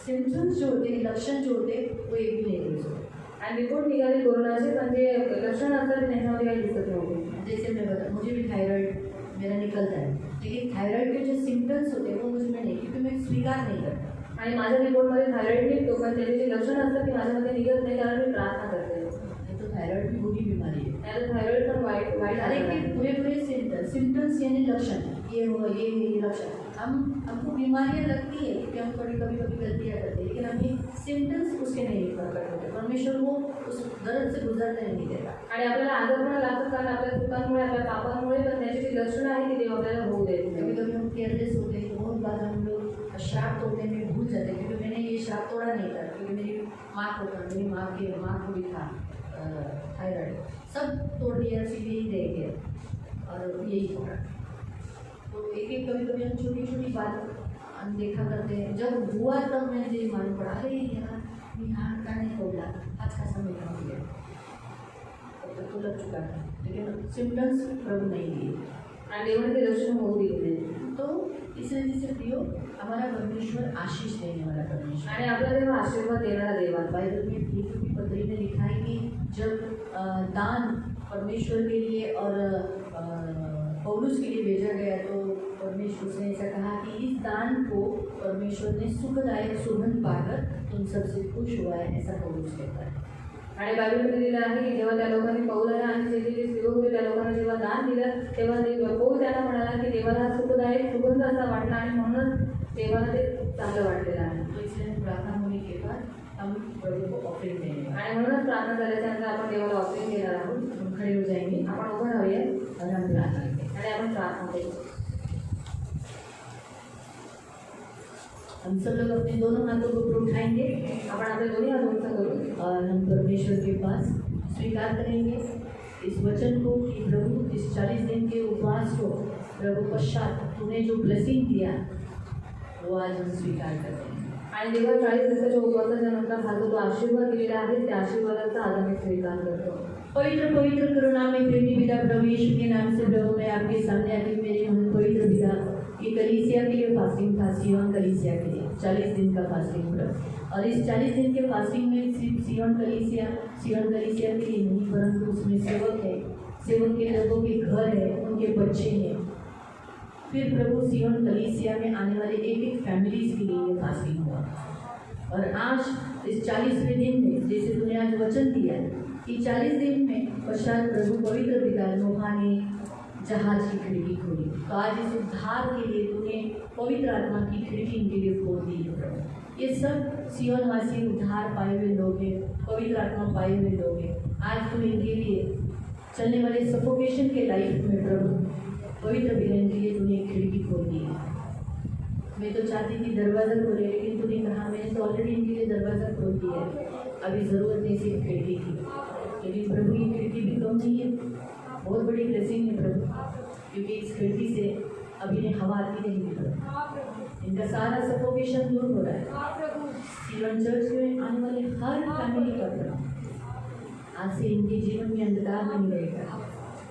सिम्टम्स जो होते, लक्षण जो होते, वो एक भी नहीं हुए। आणि रिपोर्ट निघाले कोरोनाचे, पण जे लक्षण असतात त्यांच्यामध्ये काही दिसत नव्हते. जैसे मैं बता, मुझे भी थायराइड मेरा निकलता है, लेकिन थायराइड के जो सिम्टम्स होते हैं वो मुझ में नहीं, क्योंकि मैं स्वीकार नहीं करता। आणि माझ्या रिपोर्टमध्ये थायरॉइड निघतो, पण त्याचे जे लक्षण असतात ते माझ्यामध्ये निघत नाही, कारण मी प्रार्थना करते. तो थायराइड भी बुरी बीमारी है। त्याला थायरॉइड पण वाईट अरे आहे. कि पूरे पूरे सिम्टम्स यानी लक्षण, ये हुआ ये लक्षण। हमको बीमारियाँ लगती है कि हम कभी कभी गलतियाँ करते हैं, लेकिन हमें सिम्टम्स उसके नहीं प्रकट होते। परमेश्वर वो उस दर्द से गुजरने नहीं देगा। आणि आपल्याला आजार पण लागतात कारण आपल्या चुकांमुळे आपल्या पापांमुळे, पण त्याची जी लक्षणं आहेत ती देव आपल्याला होऊ देत कभी नाही। कभी हम केयरलेस होते हैं, तो बहुत बार हम लोग श्राप तोड़ने में भूल जाते हैं, क्योंकि मैंने ये श्राप तोड़ा नहीं था, क्योंकि मेरी मेरी माँ को भी था थायराइड, सब तोड़ दिया, सीधे ही दे गया और यही तोड़ा। तो एक कभी कभी हम छोटी छोटी बात अनदेखा करते हैं। जब हुआ तब मैंने ये मालूम पड़ा, अरे यार मी हाथ का नहीं तोड़ला, आज का समय हो गया, तब तक तो लग चुका था, लेकिन सिम्टम्स प्रभु नहीं दिए आणि देवाने ते लक्षण होऊ दिले नाही। तो इस रीति से प्रियो, हमारा परमेश्वर आशीष देने वाला परमेश्वर। आणि आपला देव आशीर्वाद देणारा देव आहे। बाइबल में फिलिप्पी की पत्री में लिखा है कि जब दान परमेश्वर के लिए और पौलुस के लिए भेजा गया, तो परमेश्वर ने ऐसा कहा कि इस दान को परमेश्वर ने सुखदायक सुगंध पाकर तुम सबसे खुश हुआ है, ऐसा पौलुस कहता है। आणि बायबलमध्ये लिहिलं आहे की जेव्हा त्या लोकांनी पौलाला आणि जे जे सेवक होते त्या लोकांना जेव्हा दान दिलं, तेव्हा ते पौल त्यांना म्हणाला की देवाला हा सुखदायक सुगंध असा वाटला आणि म्हणूनच देवाला ते चांगलं वाटलेलं आहे। तो इसलिए प्रार्थना होने के बाद हम प्रभु को ऑफरिंग देंगे आणि म्हणूनच प्रार्थना झाल्याच्यानंतर आपण देवाला ऑफरिंग देणार आहोत। हम खड़े हो जाएंगे आपण उभं राहूया और हम प्रार्थना करेंगे। आणि आपण प्रार्थना करू। हम सब लोग अपने दोनों हाथों को ऊपर उठाएंगे आपण आपले दोन्ही हात उंच करू और हम परमेश्वर के पास स्वीकार करेंगे इस वचन को कि प्रभु इस 40 दिन के उपवास को प्रभु पश्चात तूने जो ब्लेसिंग दिया वो आज हम स्वीकार करते हैं। आणि देवा 40 दिवसाच्या उपवासाच्या नंतर हा जो आशीर्वाद दिलेला आहे त्या आशीर्वादाचा आज आम्ही स्वीकार करतो। पवित्र पवित्र करुणा में प्रेमी पिता प्रभु यीशु के नाम से प्रभु मैं आपके सामने आती हूँ। मेरे मन पवित्र पिता, ये कलीसिया के लिए फास्टिंग था, सियोन कलीसिया के लिए 40 दिन का फास्टिंग प्रभु, और इस 40 दिन के फास्टिंग में सिर्फ सियोन कलीसिया के लिए नहीं, परंतु उसमें सेवक है, सेवक के लोगों के घर है, उनके बच्चे हैं, फिर प्रभु सियोन कलीसिया में आने वाले एक एक फैमिलीज के लिए ये फास्टिंग हुआ। और आज इस 40वें दिन में जैसे तूने आज वचन दिया कि 40 दिन में पश्चात प्रभु पवित्र पिता नोहा ने जहाज की खिड़की खोली, तो आज इस उद्धार के लिए तूने पवित्र आत्मा की खिड़की इनके लिए खोल दी है प्रभु। ये सब सियोनवासी उद्धार पाए हुए लोग हैं, पवित्र आत्मा पाए हुए लोग हैं। आज तू इनके लिए चलने वाले सफोकेशन के लाइफ में प्रभु पवित्र विधान के लिए तूने खिड़की खोल दी है। मैं तो चाहती थी दरवाज़ा खोले, लेकिन तूने कहा मैंने तो ऑलरेडी इनके लिए दरवाज़ा खोल दिया है, अभी ज़रूरत नहीं सिर्फ खिड़की की। लेकिन प्रभु ये खिड़की भी कम नहीं है, बहुत बड़ी ब्लेसिंग है प्रभु, क्योंकि इस खिड़की से अभी इन्हें हवा आती रहेगी प्रभु। इनका सारा सफोकेशन दूर हो रहा है। सियोन चर्च में आने वाले हर फैमिली का प्रभु आज से इनके जीवन में अंधकार नहीं रहेगा,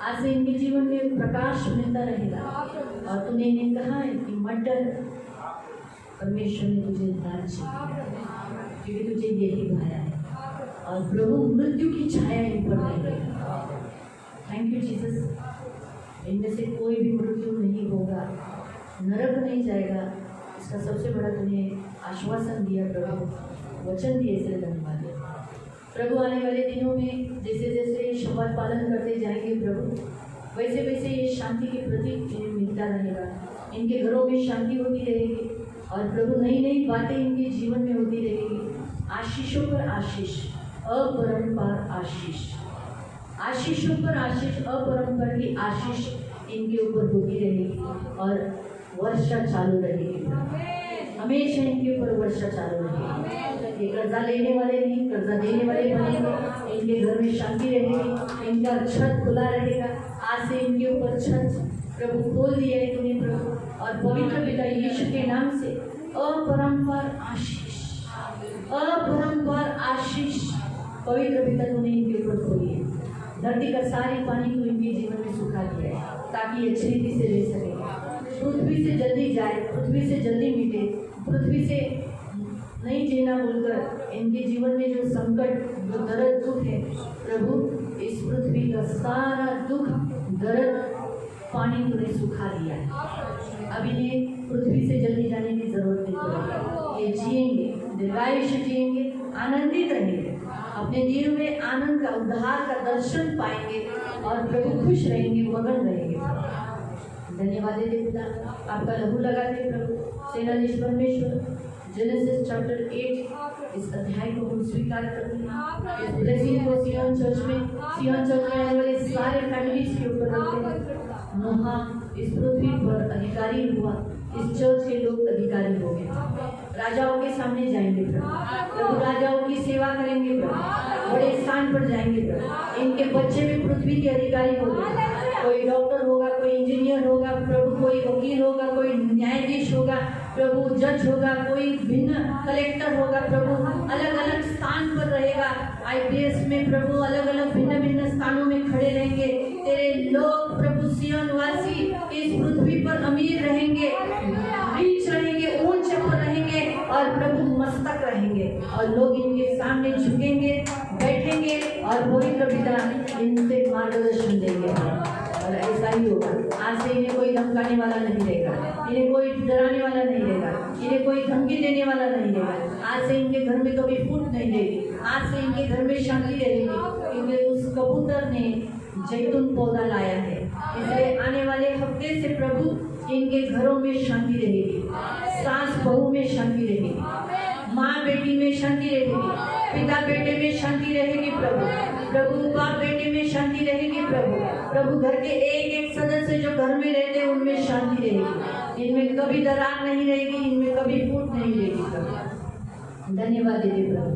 आज से इनके जीवन में प्रकाश मिलता रहेगा। और तूने इन्हें कहा है कि मत डर, परमेश्वर ने तुझे राज्य दिया, क्योंकि तुझे यही भाया है, और प्रभु मृत्यु की छाया इन पर नहीं रहेगी। थैंक यू जीसस, इनमें से कोई भी मृत्यु नहीं होगा, नरक नहीं जाएगा, इसका सबसे बड़ा तूने आश्वासन दिया प्रभु, वचन दिए, इसलिए धन्यवाद है प्रभु। आने वाले दिनों में जैसे जैसे शपथ पालन करते जाएंगे प्रभु, वैसे वैसे ये शांति के प्रतीक इन्हें मिलता रहेगा, इनके घरों में शांति होती रहेगी, और प्रभु नई नई बातें इनके जीवन में होती रहेगी। आशीषों पर आशीष, अपरंपार आशीष, आशीषों पर आशीष, अपरंपार की आशीष इनके ऊपर होती रहेगी, और वर्षा चालू रहेगी, हमेशा इनके ऊपर वर्षा चालू रहेगी। ये कर्जा लेने वाले नहीं, कर्जा देने वाले बनेंगे, इनके घर में शांति रहेगी, इनका छत खुला रहेगा। आज से इनके ऊपर छत प्रभु खोल दिया है तूने प्रभु, और पवित्र पिता यीशु के नाम से अपरंपार आशीष, अपरंपार आशीष पवित्र पिता तूने इनके ऊपर खोली है। धरती का सारी पानी तू इनके जीवन में सुखा दिया है, ताकि ये अच्छी रीति से रह सके, पृथ्वी से जल्दी जाए, पृथ्वी से जल्दी मिटे, पृथ्वी से नहीं जीना बोलकर इनके जीवन में जो संकट, जो दर्द, दुख है प्रभु, इस पृथ्वी का सारा दुख, दर्द, पानी तूने सुखा दिया है। अब इन्हें पृथ्वी से जल्दी जाने की जरूरत नहीं पड़ेगी, ये जिएंगे, दीर्घायुष्य जिएंगे, आनंदित रहेंगे, अपने दिल में आनंद का, उद्धार का दर्शन पाएंगे, और प्रभु खुश रहेंगे, मगन रहेंगे। धन्यवाद देते पिता, आपका लहू लगाते प्रभु। सेनाधीश परमेश्वर, जेनेसिस चैप्टर 8 इस अध्याय को हम स्वीकार करते हैं। इस ब्लेसिंग को सिय्योन चर्च में आने वाले सारे फैमिलीज के ऊपर रखते हैं। नोहा इस पृथ्वी पर अधिकारी हुआ, इस चर्च के लोग अधिकारी हो गए। राजाओं के सामने जाएंगे प्रभु, राजाओं की सेवा करेंगे प्रभु, बड़े स्थान पर जाएंगे प्रभु। इनके बच्चे भी पृथ्वी के अधिकारी हो गए। कोई डॉक्टर होगा, कोई इंजीनियर होगा प्रभु, कोई वकील होगा, कोई न्यायाधीश होगा प्रभु, जज होगा, कोई भिन्न कलेक्टर होगा प्रभु, अलग अलग स्थान पर रहेगा। IPS में प्रभु अलग अलग भिन्न भिन्न स्थानों में खड़े रहेंगे। तेरे लोग प्रभु सिय्योन वासी इस पृथ्वी पर अमीर रहेंगे, रिच रहेंगे, ऊंचे पर रहेंगे और प्रभु मस्तक रहेंगे। और लोग इनके सामने झुकेंगे, बैठेंगे और पवित्र पिता इनसे मार्गदर्शन देंगे। और ऐसा ही होगा। आज से इन्हें कोई धमकाने वाला नहीं रहेगा, इन्हें कोई डराने वाला नहीं रहेगा, इन्हें कोई धमकी देने वाला नहीं रहेगा। आज से इनके घर में कभी फूट नहीं रहेगी, आज से इनके घर में शांति रहेगी, क्योंकि उस कबूतर ने जैतून पौधा लाया है। इसलिए आने वाले हफ्ते से प्रभु इनके घरों में शांति रहेगी, सास बहू में शांति रहेगी, माँ बेटी में शांति रहेगी, पिता बेटे में शांति रहेगी प्रभु बाप बेटे में शांति रहेगी प्रभु घर के एक एक सदस्य जो घर में रहते हैं उनमें शांति रहेगी। इनमें कभी दरार नहीं रहेगी, इनमें कभी फूट नहीं रहेगी प्रभु। धन्यवाद देते प्रभु,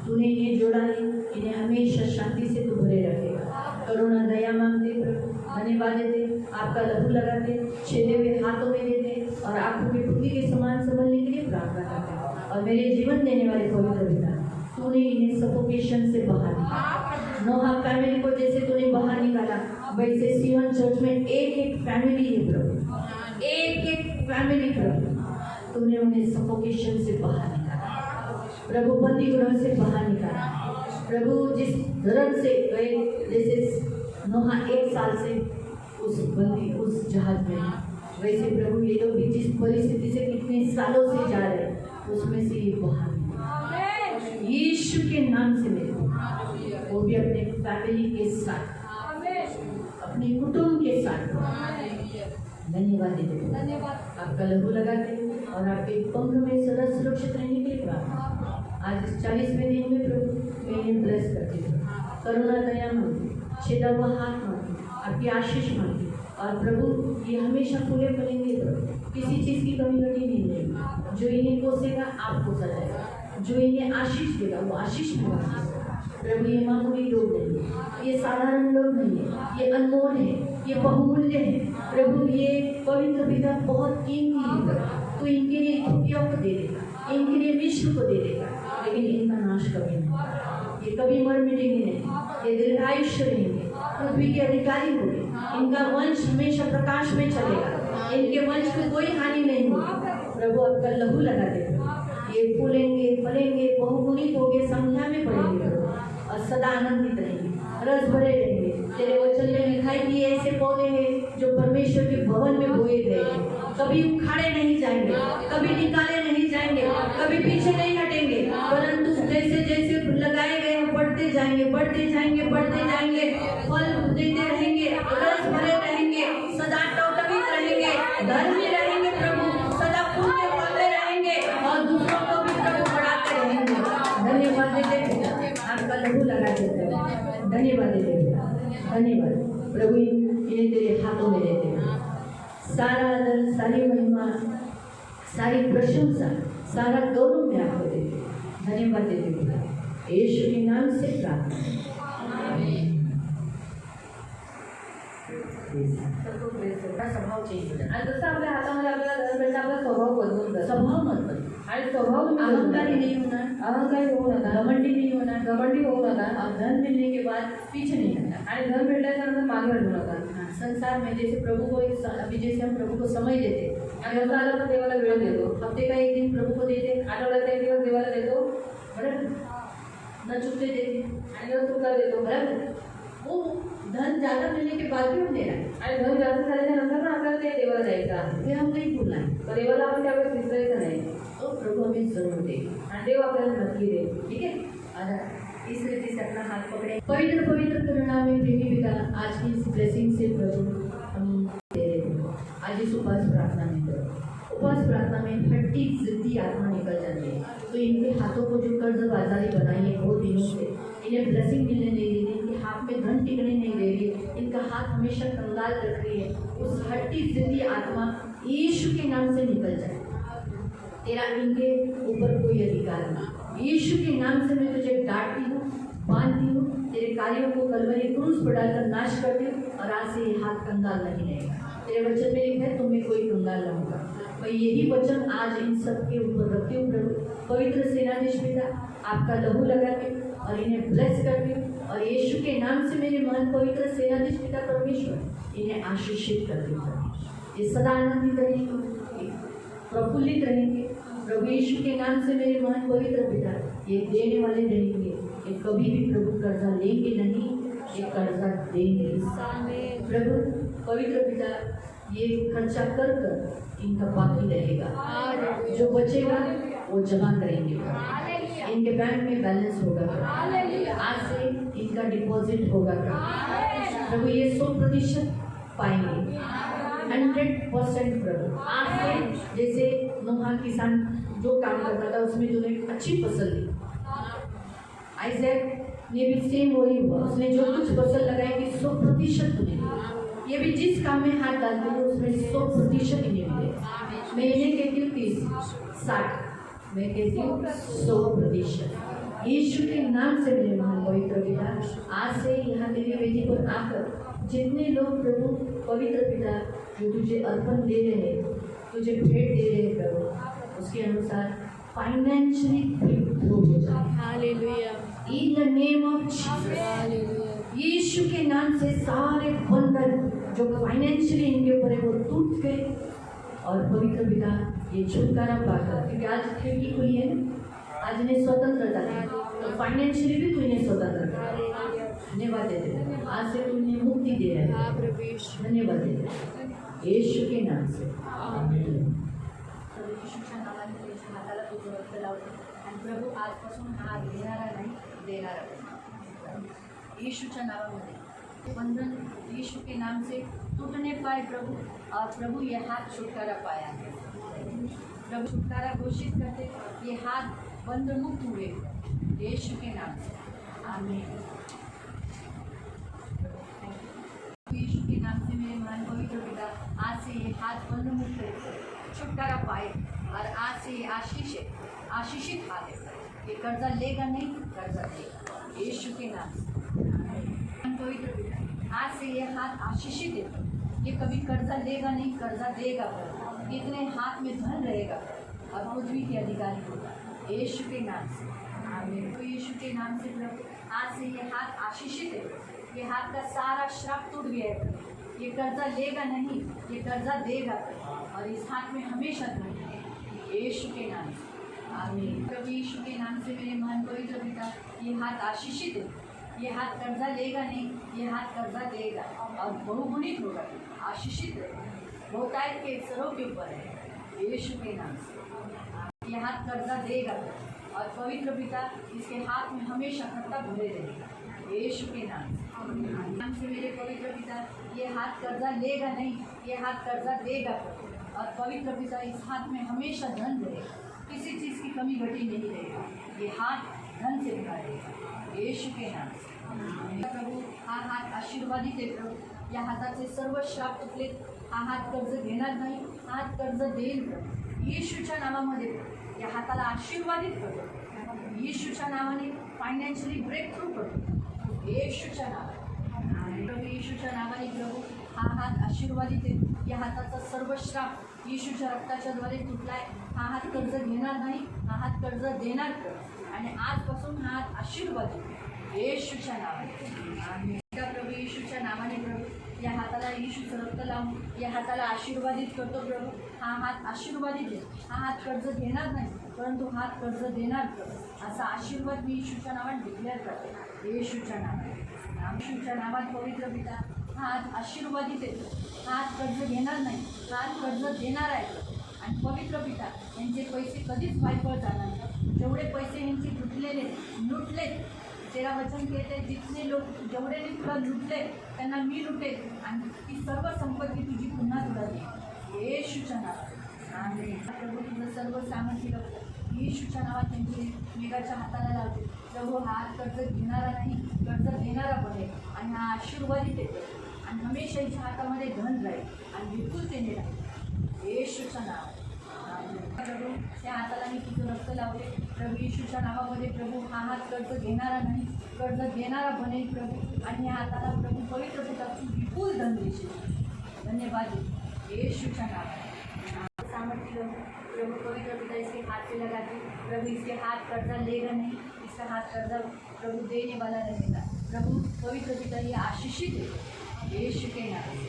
तूने इन्हें जोड़ा है, इन्हें हमेशा शांति से तू भरे रखेगा। करुणा दया मांगते प्रभु, धन्यवाद देते, आपका लहू लगाते, छेदे हुए हाथों में देते और आंखों की पुतली के समान संभलने के लिए प्रार्थना करते। और मेरे जीवन देने वाले पवित्र पिता, तूने इन्हें सफोकेशन से बाहर निकाला। नोहा फैमिली को जैसे तूने बाहर निकाला, वैसे सिय्योन चर्च में एक एक फैमिली है प्रभु, एक एक फैमिली प्रभु, तूने उन्हें सफोकेशन से बाहर निकाला प्रभु, बंदी गृह से बाहर निकाला प्रभु। जिस धर्म से गए, जैसे नोहा 1 साल से उस जहाज में, वैसे प्रभु ये लोग भी जिस परिस्थिति से कितने सालों से जा रहे हैं, उसमें से ये बाहर यीशु के नाम से मिले, वो भी अपने फैमिली के साथ, अपने कुटुंब के साथ। धन्यवाद देते, आपका लहू लगाते और आपके पंख में सदा सुरक्षित रहने के लिए प्रार्थना। आज इस 40वें दिन में प्रभु मैं इन्हें ब्लेस करती हूँ, करुणा दया मांगती, छेदा हुआ हाथ मांगती, आपकी आशीष मांगती। और प्रभु ये हमेशा फूले फलेंगे प्रभु, किसी चीज़ की कमी घटी नहीं रहेगी। जो इन्हें कोसेगा आप कोसा जाएगा, जो इन्हें आशीष देगा वो आशीष में बांटेगा प्रभु। ये मामूली लोग नहीं है, ये साधारण लोग नहीं है, ये अनमोल है, ये बहुमूल्य है प्रभु। ये पवित्र पिता बहुत कीमती है प्रभु, तो इनके लिए इथियोपिया को दे देगा, इनके लिए विश्व को दे देगा, लेकिन इनका नाश कभी नहीं, ये कभी मर मिटेंगे नहीं, ये दीर्घायुष्य रहेंगे, पृथ्वी के अधिकारी होंगे, इनका वंश हमेशा प्रकाश में चलेगा, इनके वंश को कोई हानि नहीं होगी प्रभु। आपका लहू लगा देगा, ये फूलेंगे फलेंगे, बहुगुणित होंगे, संख्या में बढ़ेंगे और सदा आनंदित रहेंगे, रस भरे रहेंगे। तेरे वचन में लिखा है कि ऐसे पौधे हैं जो परमेश्वर के भवन में बोए गए हैं, कभी उखाड़े नहीं जाएंगे, कभी निकाले नहीं जाएंगे, कभी पीछे नहीं हटेंगे, परंतु जैसे जैसे लगाए गए हैं बढ़ते जाएंगे, बढ़ते जाएंगे, बढ़ते जाएंगे, फल देते रहेंगे, रस भरे रहेंगे, सदा टौटवित रहेंगे, धर्मी रहेंगे प्रभु, सदा फूलते फलते रहेंगे और दूसरों को भी प्रभु बढ़ाते रहेंगे। धन्यवाद देते, आपका लहू लगा देते, धन्यवाद देते, धन्यवाद प्रभु। इन्हें तेरे हाथों में देते हैं, सारा आदर, सारी महिमा, सारी प्रशंसा, सारा गौरव में आपको देते, धन्यवाद देते यीशु के नाम से प्रार्थना। स्वभाव चेंज होता आणि जसं आपल्या हातामध्ये आपल्याला धन भेटतं, आपला स्वभाव बदलून जातो। स्वभाव मत बदल, आणि स्वभाव तुम्ही अहंकारी नहीं होना, अहंकारी होऊ नका, घमंडी नहीं होना, घमंडी होऊ नका, और धन मिलने के बाद पीछे नहीं हटना। आणि धन भेटल्याच्या नंतर मागे हटू नका। संसार में जैसे प्रभु को अभी जैसे हम प्रभु को समय देते, आणि जसं आलं तर देवाला वेळ देतो, हफ्ते का एक दिन प्रभु को देते, आठवड्याचा एक दिवस देवाला देतो, बराबर न चुकते देते, आणि न चुकता देतो, बराबर। वो धन ज़्यादा मिलने के बाद भी हम दे रहे हैं, आणि धन जास्त झाल्याच्या नंतर पण आपल्याला ते देवाला द्यायचं आहे, ये हम नहीं भूलना है। तर देवाला आपण त्यावेळेस विसरायचं नाही, तो प्रभु हमें जरूर देगा, आणि देव आपल्याला नक्की देईल। ठीक है। और इस रीति से अपना हाथ पकड़े, पवित्र पवित्र करुणा में प्रेमी पिता, आज की इस ब्लेसिंग से प्रभु हम दे रहे हैं। आज इस उपवास प्रार्थना में करो। उपवास प्रार्थना में हट्टी जिद्दी आत्मा निकल जाती है, तो इनके हाथों को जो कर्ज बाजारी बनाई है बहुत दिनों से, इन्हें ब्लेसिंग मिलने नहीं दे रही, इनके हाथ में धन टिकने नहीं दे रही, इनका हाथ हमेशा कंगाल रख रही है, उस हट्टी जिद्दी आत्मा यीशु के नाम से निकल जाए। तेरा इनके ऊपर कोई अधिकार नहीं। यीशु के नाम से मैं तुझे डांटती हूँ, बांधती हूँ, तेरे कार्यों को कलवरी क्रूस पर डालकर नाश करती हूँ, और आज से ये हाथ कंगाल नहीं रहेगा। तेरे वचन में लिखा है तुम्हें कोई कंगाल न होगा। मैं यही वचन आज इन सब के ऊपर रखती हूँ प्रभु। पवित्र सेनाधीश पिता, आपका लहू लगाती हूँ और इन्हें ब्लेस करती हूँ, और यीशु के नाम से मेरे महान पवित्र सेनाधीश पिता परमेश्वर इन्हें आशीषित करती हूँ। ये सदा आनंदित रहेंगे, प्रफुल्लित रहेंगे प्रभु यीशु के नाम से मेरे महान पवित्र पिता। ये देने वाले रहेंगे, ये कभी भी प्रभु कर्जा लेंगे नहीं, ये कर्जा देंगे प्रभु। पवित्र पिता, ये खर्चा कर कर इनका बाकी रहेगा, जो बचेगा वो जमा करेंगे, इनके बैंक में बैलेंस होगा, आज से इनका डिपॉजिट होगा प्रभु। ये 100% पाएंगे, 100% प्रभु। आज से जैसे नोहा किसान जो काम करता था उसमें जो अच्छी फसल ली, आइजैक ने भी सेम वही हुआ, उसने जो कुछ फसल लगाई थी 100% उन्हें मिली। ये भी जिस काम में हाथ डालते हैं उसमें 100% इन्हें मिले। मैं इन्हें कहती हूँ 30-60, मैं कहती हूँ 100%। यीशु के नाम से मेरे महान पवित्र पिता, आज से यहाँ तेरी वेदी पर आकर जितने लोग प्रभु पवित्र पिता जो तुझे अर्पण दे रहे हैं, तुझे भेंट दे रहे हैं प्रभु, उसके अनुसार फाइनेंशियली ग्रो हो जाए। Hallelujah, in the name of Jesus. Hallelujah, यीशु के नाम से सारे बंधन जो फाइनेंशियली इनके ऊपर है वो टूट गए, और पवित्र पिता ये छुटकारा पाकर, क्योंकि आज खिड़की खुली है, आज इन्हें स्वतंत्रता है, तो फाइनेंशियली भी तू इन्हें स्वतंत्र कर। धन्यवाद देते हैं, आज से तू इन्हें मुक्ति दे रहा है, धन्यवाद देते हैं यीशु के नाम से, आमीन। येशूच्या नावाने त्याच्या हाताला तुझं रक्त लावतो आणि प्रभू आजपासून हा घेणारा नाही देणारा येशूच्या नावामध्ये बंधन यीशु के नाम से टूटने पाए प्रभु, और प्रभु ये हाथ छुटकारा पाया है प्रभु। छुटकारा घोषित करते ये हाथ बंद मुक्त हुए यीशु के नाम से, आमीन। यीशु के नाम से मेरे महान पवित्र पिता, आज से ये हाथ बंद मुक्त छुटकारा पाए, और आज से ये आशीषित हाथ है। ये कर्जा लेगा नहीं, कर्जा देगा यीशु के नाम से, पवित्र पिता। आज से ये हाथ आशीषित है, ये कभी कर्जा लेगा नहीं, कर्जा देगा। इतने हाथ में धन रहेगा और पृथ्वी के अधिकारी होगा यीशु के नाम से, आमीन। तो यीशु के नाम से प्रभु, आज से ये हाथ आशीषित है, ये हाथ का सारा श्राप टूट गया है। ये कर्जा लेगा नहीं, ये कर्जा देगा, और इस हाथ में हमेशा धन है यीशु के नाम से, आमीन। प्रभु यीशु के नाम से मेरे महान पवित्र पिता, ये हाथ आशीषित है, ये हाथ कर्जा लेगा नहीं, ये हाथ कर्जा देगा और बहुगुणित होगा, आशीषित है, बहुतायत के सरों के ऊपर है यीशु के नाम से। ये हाथ कर्जा देगा, और पवित्र पिता इसके हाथ में हमेशा खट्टा भरे रहेगा यीशु के नाम से मेरे पवित्र पिता। ये हाथ कर्जा लेगा नहीं, ये हाथ कर्जा देगा, और पवित्र पिता इस हाथ में हमेशा धन रहेगा, किसी चीज़ की कमी घटी नहीं रहेगा, ये हाथ धन से भरा रहेगा यीशु के नाम से। प्रभु हा हात आशीर्वादित आहे प्रभू, या हाताचे सर्व श्राप तुटले, हा हात कर्ज घेणार नाही, हा हात कर्ज देईल प्रभू येशूच्या नावामध्ये। या हाताला आशीर्वादित करतो येशूच्या नावाने, फायनान्शियली ब्रेक थ्रू करतो येशूच्या नावाने प्रभू, येशूच्या नावाने प्रभू हा हात आशीर्वादित आहे। या हाताचा सर्व श्राप येशूच्या रक्ताच्याद्वारे तुटलाय, हा हात कर्ज घेणार नाही, हा हात कर्ज देणार प्रभू, आणि आजपासून हा हात आशीर्वादित येशूच्या नावाने, आमीन। प्रभू येशूच्या नावाने प्रभू, या हाताला येशूचं रक्त लावून या हाताला आशीर्वादित करतो प्रभू। हा हात आशीर्वादित आहे, हा हात कर्ज घेणार नाही परंतु हात कर्ज देणार प्रभू, असा आशीर्वाद मी येशूच्या नावाने डिक्लेअर करते येशूच्या नावाने। येशूच्या नावात पवित्र पिता, हा हात आशीर्वादित आहे, हा हात कर्ज घेणार नाही, हा हात कर्ज देणार आहे, आणि पवित्र पिता यांचे पैसे कधीच वायफळ जाणार नाही। जेवढे पैसे यांचे लुटले तेरा वचन कहते, जितने लोग जेवढे तुला लुटले त्यांना मी लुटेल, आणि ती सर्व संपत्ती तुझी पुन्हा तुला देईल येशूच्या नावात आमेन. प्रभू तुझं सर्व सामर्थ्य येशूच्या नावात त्यांची मेघाच्या हाताला लावते. प्रभू हा हात कर्ज घेणारा नाही, कर्ज देणारा बनेल आणि हा आशीर्वादित येतो आणि हमेशा हिच्या हातामध्ये धन राहील आणि विपुलतेने राहील येशूच्या नावात. प्रभू त्या हाताला मी तुझं रक्त लावले. प्रभू येशूच्या नावामध्ये प्रभू हा हात कर्ज घेणारा नाही, कर्ज देणारा बनेल प्रभू आणि या हाताला प्रभू पवित्र पिता तू विपुल धन देशील. धन्यवाद येशूच्या नावात. सामर्थ्य प्रभु पवित्र पिता इसके हाथ पे लगाते. प्रभु इसके हाथ कर्जा लेगा नहीं, इसका हाथ कर्जा प्रभु देने वाला रहेगा. प्रभु पवित्र पिता ये आशीषित है यीशु के नाम से.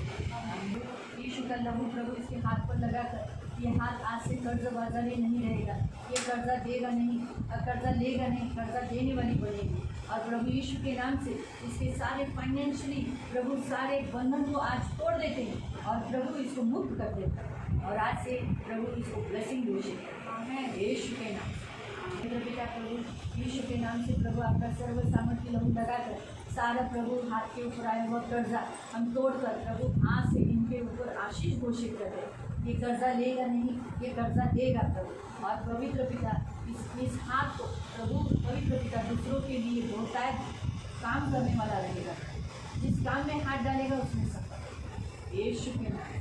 यीशु का लहू प्रभु इसके हाथ पर लगाकर ये हाथ आज से कर्ज बाजारी नहीं रहेगा. ये कर्जा देगा नहीं, कर्जा लेगा नहीं, कर्जा देने वाली बनेगी. और प्रभु यीशु के नाम से इसके सारे फाइनेंशियली प्रभु सारे बंधन को आज तोड़ देते हैं और प्रभु इसको मुक्त कर देता है. और आज से प्रभु इसको ब्लेसिंग घोषित है यीशु के नाम से. पवित्र पिता प्रभु यीशु के नाम से प्रभु आपका सर्व सामर्थ्य लहू लगाकर सारा प्रभु हाथ के ऊपर आया हुआ कर्जा हम तोड़कर प्रभु आज से इनके ऊपर आशीष घोषित कर दे. ये कर्जा लेगा नहीं, ये कर्जा देगा प्रभु. और पवित्र पिता इस हाथ को प्रभु पवित्र पिता दूसरों के लिए बहुतायत काम करने वाला रहेगा. जिस काम में हाथ डालेगा उसमें सफल यीशु के नाम.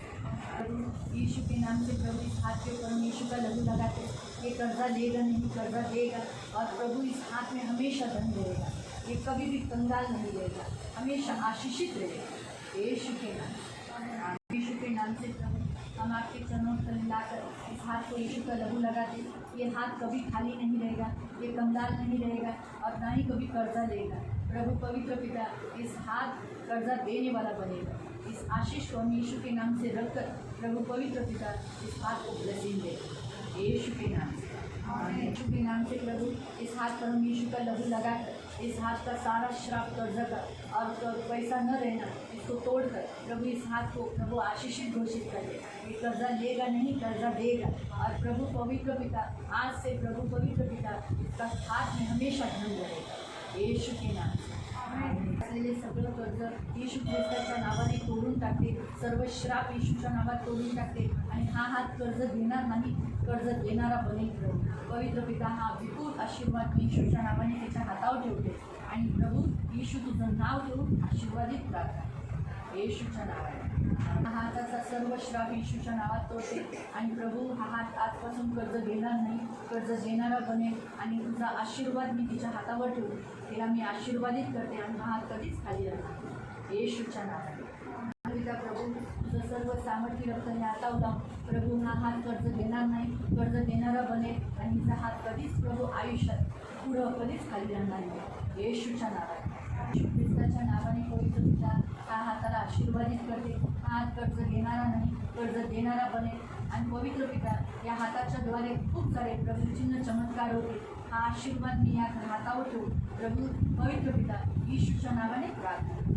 प्रभु यीशु के नाम से प्रभु इस हाथ के ऊपर यीशु का लहू लगाते. ये कर्जा लेगा नहीं, कर्जा देगा. और प्रभु इस हाथ में हमेशा धन रहेगा. ये कभी भी कंगाल नहीं रहेगा, हमेशा आशीषित रहेगा यीशु के नाम. यीशु के नाम से प्रभु हम आपके चरणों पर लाकर इस हाथ को यीशु का लहू लगाते. ये हाथ कभी खाली नहीं रहेगा, ये कंगाल नहीं रहेगा और ना ही कभी कर्जा लेगा. प्रभु पवित्र पिता इस हाथ कर्जा देने वाला बनेगा. इस आशीष को हम यीशु के नाम से रखकर प्रभु पवित्र पिता इस हाथ को ब्लेसिंग दे यीशु के नाम से. यीशु के नाम से प्रभु इस हाथ पर हम यीशु का लहू लगाकर इस हाथ का सारा श्राप कर्जा का और पैसा न रहना इसको तोड़कर प्रभु इस हाथ को प्रभु आशीषित घोषित कर दे. ये कर्जा लेगा नहीं, कर्जा देगा. और प्रभु पवित्र पिता आज से प्रभु पवित्र पिता इसका हाथ में हमेशा धन रहेगा यीशु के नाम से. असलेले सगळं कर्ज येशू ख्रिस्ताच्या नावाने तोडून टाकते. सर्व श्राप येशूच्या नावात तोडून टाकते आणि हा हात कर्ज घेणार नाही, कर्ज देणारा बनेल प्रभू. पवित्र पिता हा विपुल आशीर्वाद येशूच्या नावाने त्याच्या हातावर ठेवते आणि प्रभू येशू तुझं नाव घेऊन आशीर्वादित करतात येशूच्या नावाने. हा हाताचा सर्व श्राप येशूच्या नावात तोडते आणि प्रभू हा हात आजपासून कर्ज घेणार नाही, कर्ज देणारा बनेल आणि तुझा आशीर्वाद मी तिच्या हातावर ठेवून तिला मी आशीर्वादित करते आणि हा हात कधीच खाली राहणार येशूच्या नावाने. पिता प्रभू तुझं सर्व सामर्थ्य रक्त हे हातावर लावून प्रभू हा हात कर्ज घेणार नाही, कर्ज देणारा बनेल आणि हिचा हात कधीच प्रभू आयुष्यात पुढं कधीच खाली राहणार नाही येशूच्या नावाने. येशू ख्रिस्ताच्या नावाने पवित्र पिता हा हाताला आशीर्वादित करते. हा हात कर्ज घेणारा नाही, कर्ज देणारा बनेल आणि पवित्र पिता या हाताच्या द्वारे खूप सारे प्रभू चिन्ह चमत्कार होते. हा आशीर्वाद मी या हातावर ठेवून प्रभू पवित्र पिता येशूच्या नावाने प्रार्थना.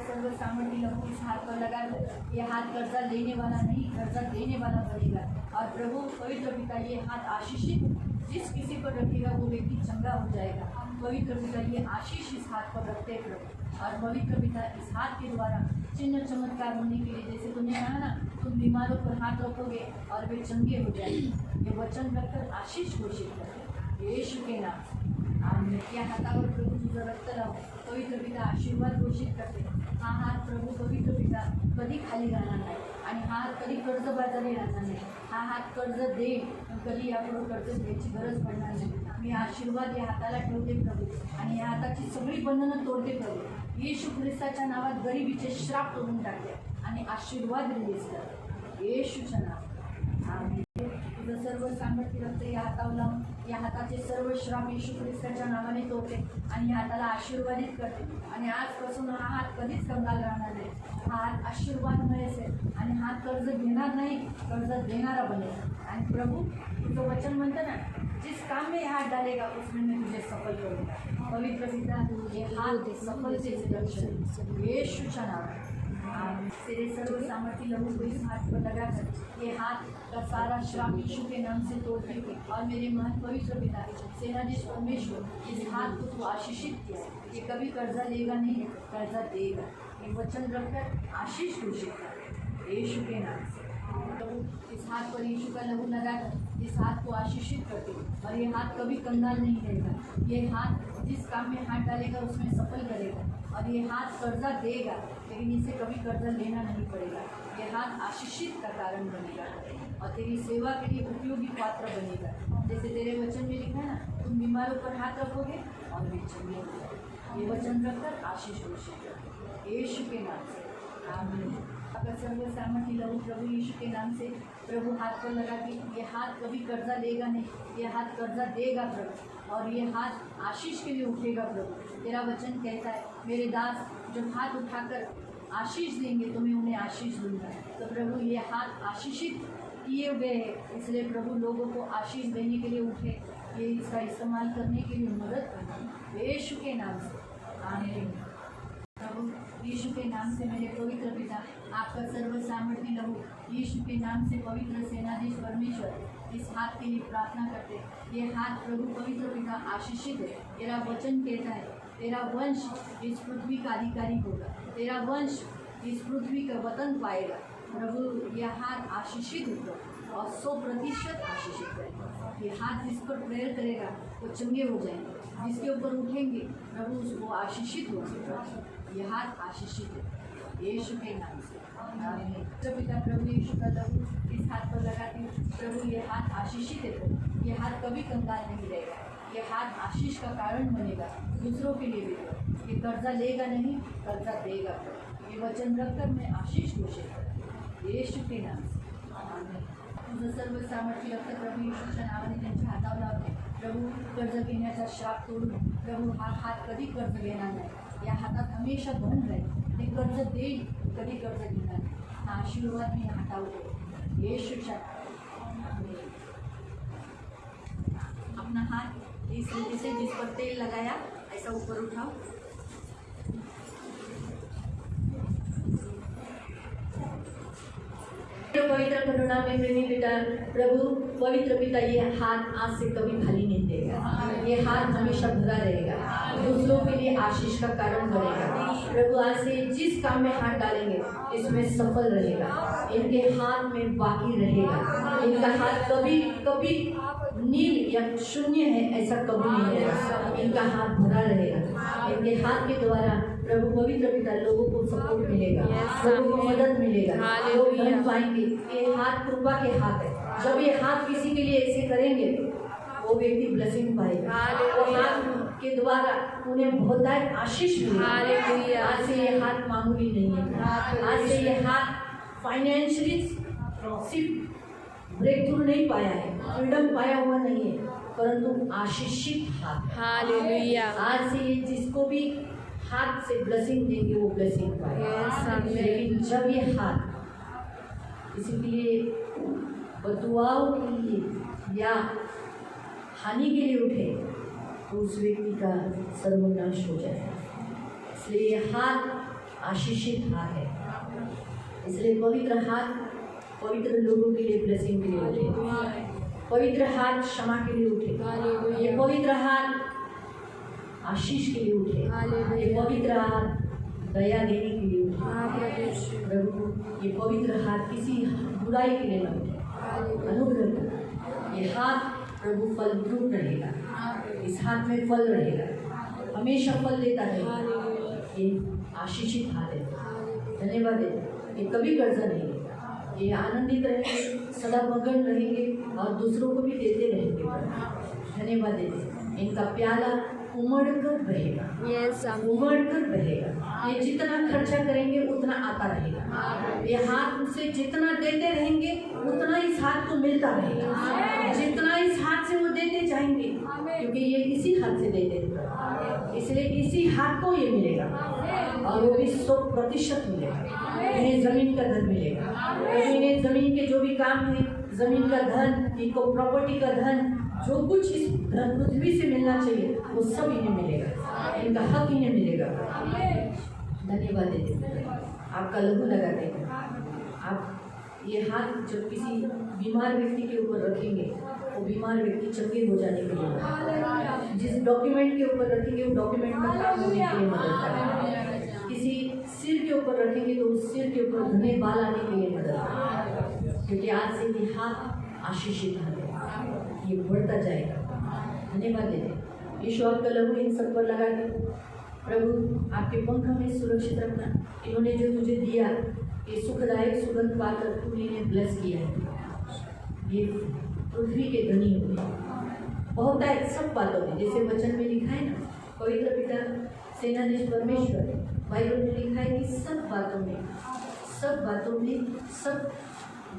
सर्व सामर्थ्य लहू इस हाथ पर लगाकर ये हाथ कर्जा लेने वाला नहीं, कर्जा देने वाला बनेगा. और प्रभु पवित्र पिता ये हाथ आशीषित जिस किसी पर रखेगा वो व्यक्ति चंगा हो जाएगा. पवित्र पिता ये आशीष इस हाथ पर रखते प्रभु. और पवित्र पिता इस हाथ के द्वारा चिन्ह चमत्कार होने के लिए जैसे तुमने कहा ना तुम बीमारों पर हाथ रखोगे और वे चंगे हो जाएंगे. ये वचन रखकर आशीष घोषित करते यीशु के नाम से. या हातावर प्रभू तुझं रक्त लाव. पवित्र पिता आशीर्वाद घोषित करते. हा हात प्रभू पवित्र पिता कधी खाली राहणार नाही आणि हा हात कधी कर्जबाजारी राहणार नाही. हा हात कर्ज देईल पण कधी याकडून कर्ज घ्यायची गरज पडणार नाही. मी आशीर्वाद या हाताला ठेवते प्रभू आणि या हाताची सगळी बंधनं तोडते प्रभू. येशू ख्रिस्ताच्या नावात गरिबीचे श्राप तोडून टाकते आणि आशीर्वाद रिलीज करते येशूच्या नावात. आमेन. तुझं सर्व सामर्थ्य रक्त या हातावर लावून या हाताचे सर्व श्राप येशू ख्रिस्ताच्या नावाने तोडते आणि या हाताला आशीर्वादित करते. आणि आजपासून हा हात कधीच कंगाल राहणार नाही. हा हात आशीर्वादमय असेल आणि हा कर्ज घेणार नाही, कर्ज देणारा बनेल. आणि प्रभू तुझं वचन म्हणतं ना जिस काम में हाथ डालेगा उसमें मैं तुझे सफल करूँगा. पवित्र पिता ये हाथ सफलते से दर्शन येशूच्या नावाने. तेरे सर्व सामर्थ्य लहू को इस हाथ पर लगाकर ये हाथ का सारा श्राप यीशु के नाम से तोड़ते हुए और मेरे महान पवित्र पिता सेनाधीश परमेश्वर इस हाथ को तू आशीषित किया. ये कभी कर्जा लेगा नहीं, कर्जा देगा. ये वचन रखकर आशीष घोषित कर यीशु के नाम से. हाथ पर यीशु का लहू लगाकर इस हाथ को आशीषित कर दे और ये हाथ कभी कंगाल नहीं रहेगा। ये हाथ जिस काम में हाथ डालेगा उसमें सफल करेगा और ये हाथ कर्जा देगा लेकिन इसे कभी कर्जा लेना नहीं पड़ेगा। ये हाथ आशीषित का कारण बनेगा और तेरी सेवा के लिए उपयोगी पात्र बनेगा। जैसे तेरे वचन में लिखा है ना, तुम बीमारों पर हाथ रखोगे और वे चंगे होंगे। ये वचन रखकर आशीष घोषित कर यीशु के नाम से आमीन। अगर सर्व सामर्थी लहू प्रभु यीशु के नाम से प्रभु हाथ पर लगा कि ये हाथ कभी कर्जा लेगा नहीं, ये हाथ कर्जा देगा प्रभु और ये हाथ आशीष के लिए उठेगा प्रभु। तेरा वचन कहता है मेरे दास जब हाथ उठाकर आशीष देंगे तो मैं उन्हें आशीष दूंगा। तो प्रभु ये हाथ आशीषित किए हुए हैं, इसलिए प्रभु लोगों को आशीष देने के लिए उठे, ये इसका इस्तेमाल करने के लिए मदद करना यीशु के नाम से आमीन। प्रभु यीशु के नाम से मेरे पवित्र पिता आपका सर्व सामर्थी लहू यीशु के नाम से पवित्र सेनाधीश परमेश्वर इस हाथ के लिए प्रार्थना करते। ये हाथ प्रभु पवित्र पिता आशीषित है। तेरा वचन कहता है तेरा वंश इस पृथ्वी का अधिकारी होगा, तेरा वंश इस पृथ्वी का वतन पाएगा। प्रभु यह हाथ आशीषित होगा और 100% आशीषित करेगा। ये हाथ जिस पर प्रेयर करेगा वो चंगे हो जाएंगे, जिसके ऊपर उठेंगे प्रभु उसको आशीषित होगा। ये हाथ आशीषित है यीशु के नाम से आमीन। तो पिता प्रभु यीशु का लहू इस हाथ पर लगाती प्रभु ये हाथ आशीषित है। ये हाथ कभी कंगाल नहीं रहेगा, ये हाथ आशीष का कारण बनेगा दूसरों के लिए भी। ये कर्जा लेगा नहीं, कर्जा देगा। ये वचन रखकर मैं आशीष घोषित करतो यीशु के नाम से आमीन। तुझं सर्व सामर्थ्य रक्त प्रभू यीशूच्या नावाने त्यांच्या हातावर लावते। प्रभू कर्ज घेण्याचा शाप तोडून प्रभू हा हात कधी कर्ज घेणार नाही, या हातात हमेशा धन राहील, ते कर्ज देईल, कधी कर्ज घेणार नाही। हा आशीर्वाद मी हटावतो यीशूच्या नावाने। अपना हाथ इस रीति से जिस पर तेल लगाया ऐसा ऊपर उठाओ। पवित्र करुणा में प्रेमी पिता प्रभु पवित्र पिता ये हाथ आज से कभी खाली नहीं देगा। ये हाथ हमेशा भरा रहेगा, दूसरों के लिए आशीष का कारण बनेगा। प्रभु आज से जिस काम में हाथ डालेंगे इसमें सफल रहेगा। इनके हाथ में बाकी रहेगा। इनका हाथ कभी कभी नील या शून्य है ऐसा कभी नहीं रहेगा। इनका हाथ भरा रहेगा। इनके हाथ के द्वारा प्रभु पवित्र पिता लोगों को सपोर्ट मिलेगा, लोगों को मदद मिलेगा, लोग धन पाएंगे। ये हाथ कृपा के हाथ है। जब ये हाथ किसी के लिए ऐसे करेंगे वो व्यक्ति ब्लेसिंग पाएगा। वो हाथ के द्वारा उन्हें बहुत आशीष मिलेगी। आज से ये हाथ मामूली नहीं है। आज से ये हाथ फाइनेंशियली सिर्फ ब्रेक थ्रू नहीं पाया है, फ्रीडम पाया हुआ नहीं है, परंतु आशीषित हाथ। हालेलुया। आज से ये जिसको भी हाथ से ब्लेसिंग देंगे वो ब्लेसिंग पाएगा। लेकिन जब ये हाथ किसी के लिए बदुआओं के लिए या हानि के लिए उठे तो उस व्यक्ति का सर्वनाश हो जाएगा। इसलिए ये हाथ आशीषित हाथ है। इसलिए पवित्र हाथ पवित्र लोगों के लिए ब्लेसिंग के लिए उठे, पवित्र हाथ क्षमा के लिए उठे, ये पवित्र हाथ आशीष के लिए उठे, ये पवित्र हाथ दया देने के लिए उठे। प्रभु ये पवित्र हाथ किसी बुराई के लिए न उठे, अनुग्रह। ये हाथ प्रभु फलद्रूप रहेगा, इस हाथ में फल रहेगा, हमेशा फल देता रहेगा। ये आशीषित हाथ है। धन्यवाद है। ये कभी कर्जा नहीं लेगा, ये आनंदित रहेंगे, सदा मगन रहेंगे और दूसरों को भी देते रहेंगे। धन्यवाद देते। इनका प्याला उमड़ कर बहेगा, उमड़ कर बहेगा। ये जितना खर्चा करेंगे उतना आता रहेगा। ये हाथ से जितना देते रहेंगे उतना इस हाथ को मिलता रहेगा। जितना इस हाथ से वो देते जाएंगे, क्योंकि ये इसी हाथ से देते हैं, इसलिए इसी हाथ को ये मिलेगा और वो भी 100% मिलेगा। इन्हें जमीन का धन मिलेगा। इन्हें जमीन के जो भी काम है, जमीन का धन, इनको प्रॉपर्टी का धन, जो कुछ इस पृथ्वी से मिलना चाहिए वो सब इन्हें मिलेगा। इनका हक इन्हें मिलेगा। धन्यवाद देते हैं। आपका लहू लगाते हैं। आप ये हाथ जब किसी बीमार व्यक्ति के ऊपर रखेंगे वो बीमार व्यक्ति चंगे हो जाने के लिए, जिस डॉक्यूमेंट के ऊपर रखेंगे वो डॉक्यूमेंट का काम होने के लिए मदद करेगा। किसी सिर के ऊपर रखेंगे तो उस सिर के ऊपर घने बाल आने के लिए मदद करेगा। क्योंकि आज से ये हाथ आशीषित है, ये बढ़ता जाएगा। धन्यवाद देते यीशु, आपका लहू इन सब पर लगा के प्रभु आपके पंख में सुरक्षित रखना। इन्होंने जो तुझे दिया ये सुखदायक सुगंध पाकर तूने इन्हें ब्लेस किया है। ये पृथ्वी के धनी हुए बहुत है सब बातों में, जैसे वचन में लिखा है ना, पवित्र पिता सेनाधीश परमेश्वर बाइबल में लिखा है कि सब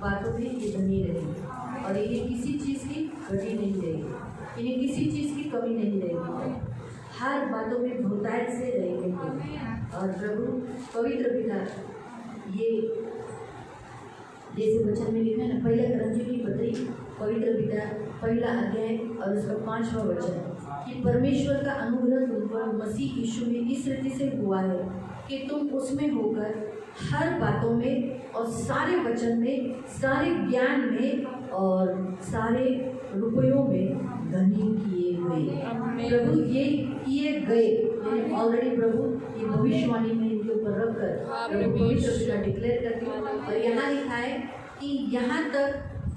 बातों में ये धनी रहेंगे और ये किसी चीज़ की घटी नहीं रहेगी, इन्हें किसी चीज़ की कमी नहीं रहेगी, हर बातों में बहुतायत से रहेंगे। और प्रभु पवित्र पिता ये जैसे वचन में लिखा है ना, पहला करंजियों की पत्री पवित्र पिता पहला अध्याय और उसका 5वां वचन कि परमेश्वर का अनुग्रह तुम पर मसीह यीशु में इस रीति से हुआ है कि तुम उसमें होकर हर बातों में और सारे वचन में, सारे ज्ञान में और सारे रुपयों में धनी किए गए। प्रभु ये किए गए यानी ऑलरेडी प्रभु ये भविष्यवाणी में इनके ऊपर रखकर प्रभु पवित्र पिता डिक्लेयर करते हैं। और यहाँ लिखा है कि यहाँ तक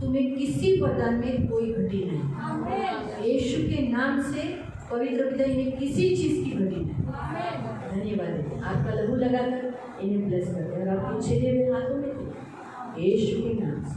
तुम्हें किसी वरदान में कोई घटी नहीं। यीशु के नाम से पवित्र पिता इन्हें किसी चीज़ की घटी नहीं। धन्यवाद। आपका लहू लगाकर इन्हें ब्लेस करते हैं और आपके छेदे हुए हाथों में यीशु के नाम से